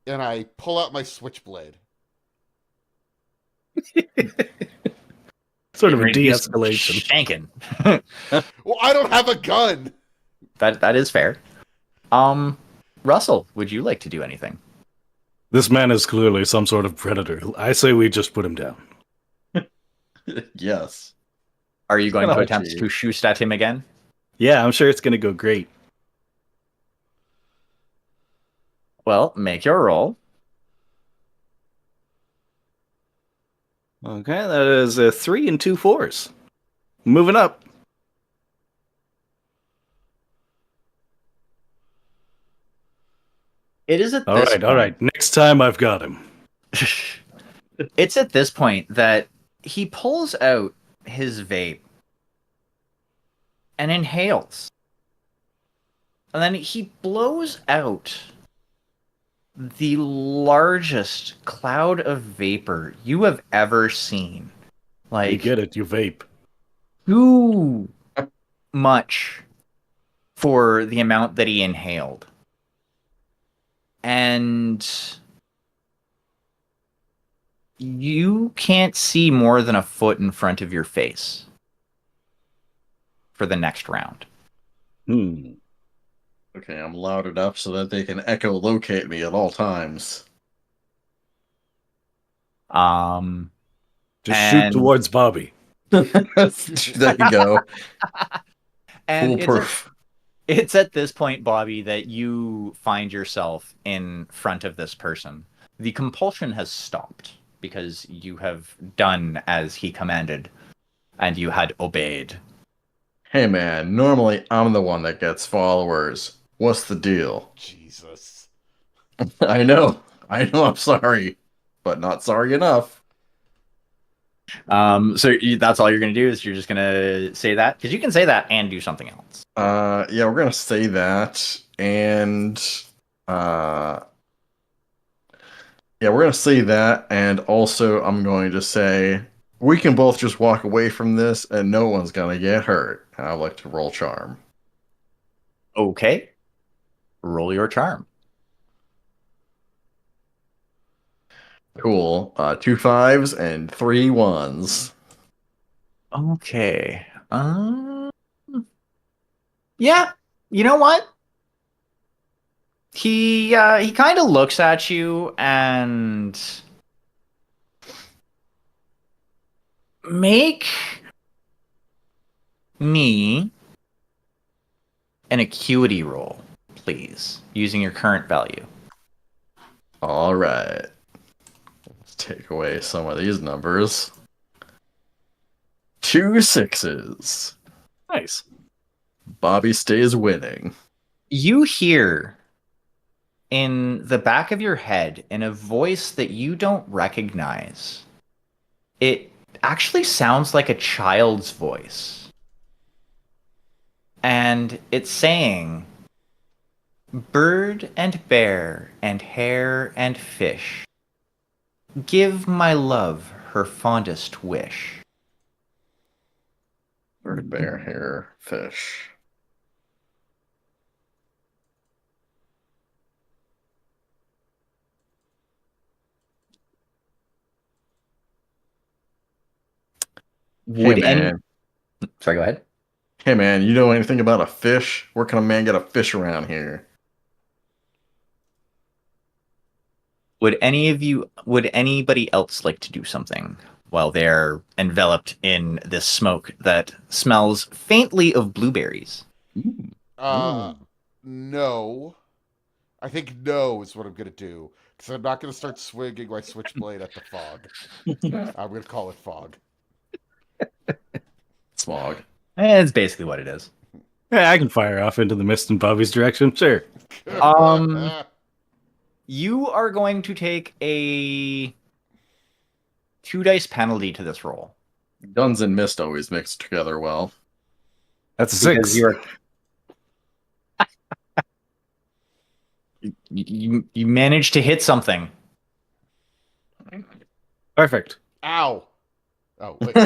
And I pull out my switchblade. Sort of a de-escalation. Shanking. Well, I don't have a gun. That is fair. Russell, would you like to do anything? This man is clearly some sort of predator. I say we just put him down. Yes. Are you going to Gonna attempt achieve. to shoot at him again? Yeah, I'm sure it's going to go great. Well, make your roll. Okay, that is a 3 and 2 4s. Moving up. It is at All this right, point. all right. Next time I've got him. It's at this point that he pulls out his vape and inhales. And then he blows out the largest cloud of vapor you have ever seen. You Like, get it, you vape. too much for the amount that he inhaled. And you can't see more than a foot in front of your face for the next round. Okay, I'm loud enough so that they can echolocate me at all times. Um, Just shoot And- towards Bobby. There you go. and Foolproof. it's at this point, Bobby, that you find yourself in front of this person. The compulsion has stopped because you have done as he commanded and you had obeyed. Hey man, normally I'm the one that gets followers. What's the deal? Jesus. I know, I'm sorry, but not sorry enough. That's all you're going to do is you're just going to say that? Because you can say that and do something else. Yeah, we're gonna say that, and yeah, we're gonna say that, and also I'm going to say we can both just walk away from this, and no one's gonna get hurt. I'd like to roll charm. Okay. Roll your charm. Cool. 2 5s and 3 1s. Okay. Yeah. You know what? He kind of looks at you and make me an acuity roll, please, using your current value. All right. Let's take away some of these numbers. 2 6s. Nice. Bobby stays winning. You hear in the back of your head, in a voice that you don't recognize, it actually sounds like a child's voice. And it's saying, bird and bear and hare and fish, give my love her fondest wish. Bird, bear, hare, fish. Would Hey, any... man. Sorry, go ahead. Hey, man, you know anything about a fish? Where can a man get a fish around here? Would anybody else like to do something while they're enveloped in this smoke that smells faintly of blueberries? No. I think no is what I'm gonna do. Because I'm not gonna start swinging my switchblade at the fog. I'm gonna call it fog. Smog. It's basically what it is. Yeah, I can fire off into the mist in Bobby's direction. Sure. You are going to take a 2 dice penalty to this roll. Guns and mist always mix together well. That's a 6. Because you're you managed to hit something. Perfect. Ow. Oh, wait.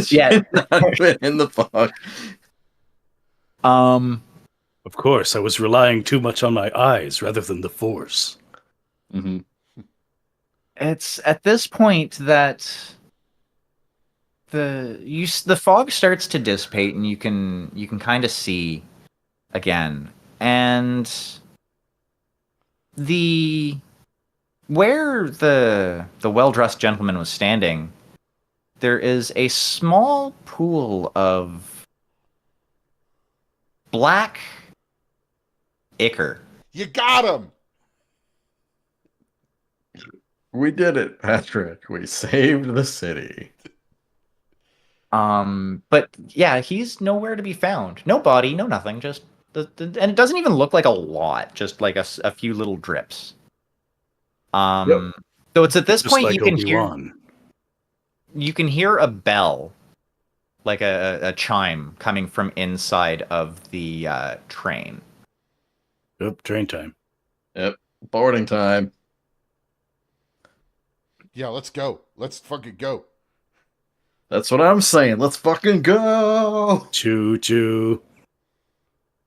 Yeah. In the fog. Of course, I was relying too much on my eyes rather than the force. Mm-hmm. It's at this point that the fog starts to dissipate and you can kind of see again, and where the well-dressed gentleman was standing, there is a small pool of black ichor. You got him. We did it, Patrick. We saved the city. But yeah, he's nowhere to be found. No body, no nothing. Just and it doesn't even look like a lot. Just like a few little drips. So it's at this Just point like you can Obi-Wan. hear a bell, like a chime coming from inside of the train. Yep, train time. Yep. Boarding time. Yeah, let's go. Let's fucking go. That's what I'm saying. Let's fucking go. Choo choo.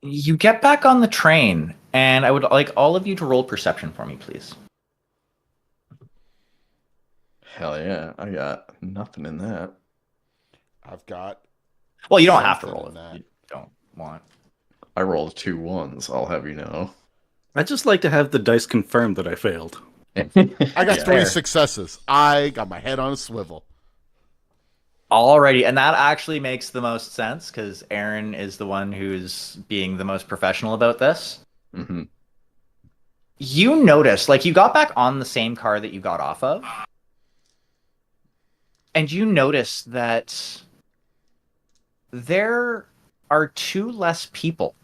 You get back on the train, and I would like all of you to roll perception for me, please. Hell yeah. I got nothing in that. I've got. Well, you don't have to roll something it. in that. You don't want. I rolled 2 1s, I'll have you know. I'd just like to have the dice confirm that I failed. I got Yeah. 3 successes. I got my head on a swivel. Alrighty, and that actually makes the most sense because Aaron is the one who's being the most professional about this. Mm-hmm. You notice, like, you got back on the same car that you got off of, and you notice that there are 2 less people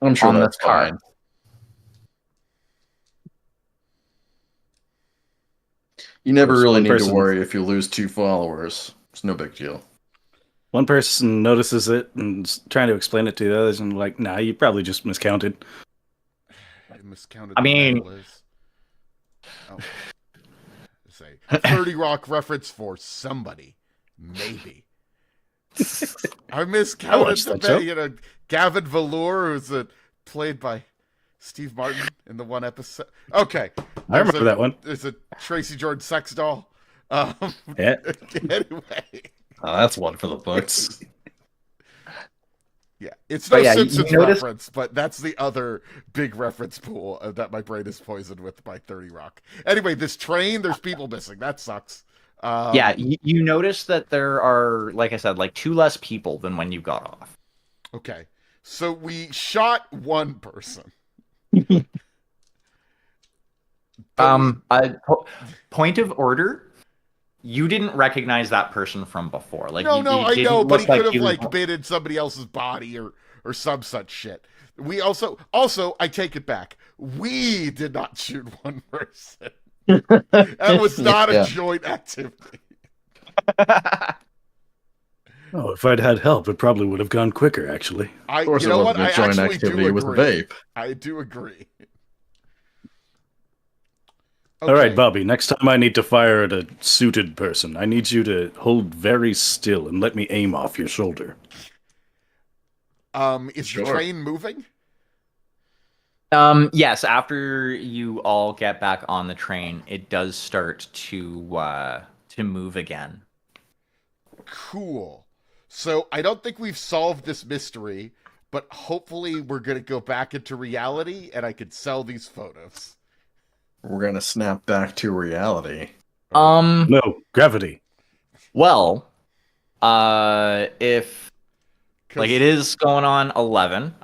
I'm sure on that's this car. fine. You never There's really one need person. to worry if you lose 2 followers. It's no big deal. One person notices it and is trying to explain it to the others, and like, nah, you probably just miscounted. I miscounted. I mean- the medal is. Oh. Say 30 Rock reference for somebody, maybe. I miscounted watched the that show. medal. Gavin Velour, who's played by Steve Martin in the one episode. Okay, I remember that one. There's a Tracy Jordan sex doll. Yeah. Anyway. Oh, that's one for the books. Yeah, it's no But yeah, you Simpsons notice- reference, but that's the other big reference pool that my brain is poisoned with by 30 Rock. Anyway, this train, there's people missing. That sucks. Yeah, you notice that there are, like I said, like 2 less people than when you got off. Okay, so we shot one person. Point of order. You didn't recognize that person from before. Like, No, you I didn't know, but look he could have he was- like been in somebody else's body or some such shit. We also, I take it back. We did not shoot one person. That was not a Yeah. joint activity. Oh, if I'd had help, it probably would have gone quicker, actually. Of course, You it know wasn't what? a I joint actually activity do with a agree. vape. I do agree. All right, Okay. Bobby, next time I need to fire at a suited person, I need you to hold very still and let me aim off your shoulder. Is the Sure. train moving? Yes, after you all get back on the train, it does start to move again. Cool. So I don't think we've solved this mystery, but hopefully we're gonna go back into reality and I can sell these photos. We're gonna snap back to reality. No, gravity. Well, if 'Cause- like it is going on 11,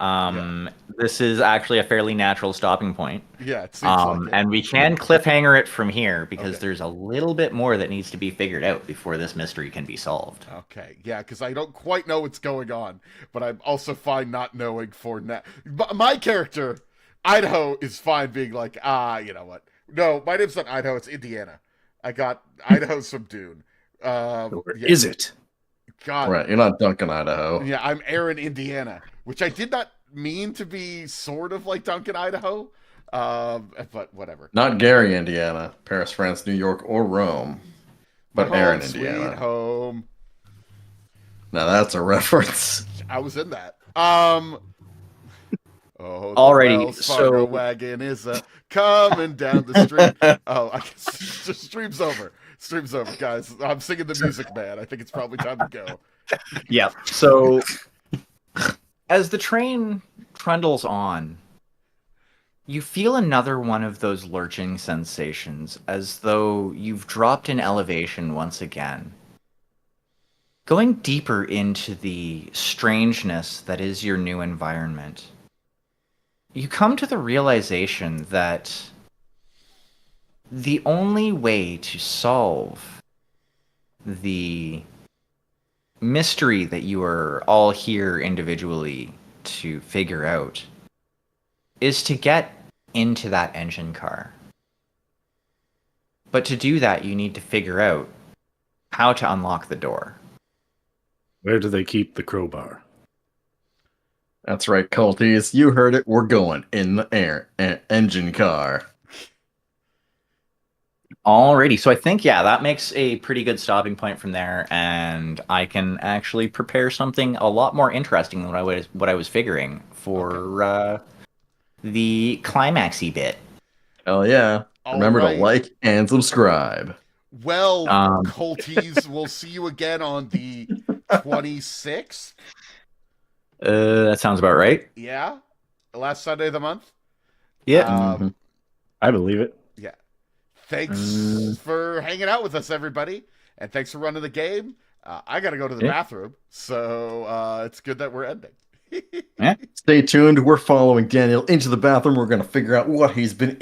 this is actually a fairly natural stopping point. Yeah, it seems like it. And we can cliffhanger it from here because Okay. there's a little bit more that needs to be figured out before this mystery can be solved. Okay, yeah, because I don't quite know what's going on, but I'm also fine not knowing for now. My character, Idaho, is fine being like, you know what? No, my name's not Idaho, it's Indiana. I got Idaho's from Dune. Or Yeah, is it? God, Right, you're not Duncan, Idaho. yeah, I'm Aaron, Indiana, which I did not mean to be sort of like Duncan, Idaho, but whatever. Not Gary, Indiana. Paris, France, New York, or Rome. But Home, Aaron, sweet Indiana. home. Now that's a reference. I was in that. Oh, the Alrighty, Wells Fargo so- wagon is coming down the street. Oh, I guess the stream's over. Stream's over, guys. I'm singing the music, man. I think it's probably time to go. Yeah. So as the train trundles on, you feel another one of those lurching sensations, as though you've dropped in elevation once again. Going deeper into the strangeness that is your new environment, you come to the realization that the only way to solve the mystery that you are all here individually to figure out is to get into that engine car. But to do that, you need to figure out how to unlock the door. Where do they keep the crowbar? That's right, culties. You heard it. We're going in the engine car. Alrighty, so I think that makes a pretty good stopping point from there, and I can actually prepare something a lot more interesting than what I was figuring for the climaxy bit. Hell yeah. All Remember right. to like and subscribe. Well, Um, culties, we'll see you again on the 26th. That sounds about right. Yeah, last Sunday of the month. Yeah. Um, I believe it. Yeah. Thanks for hanging out with us, everybody, and thanks for running the game. I got to go to the bathroom, so it's good that we're ending. Stay tuned. We're following Daniel into the bathroom. We're going to figure out what he's been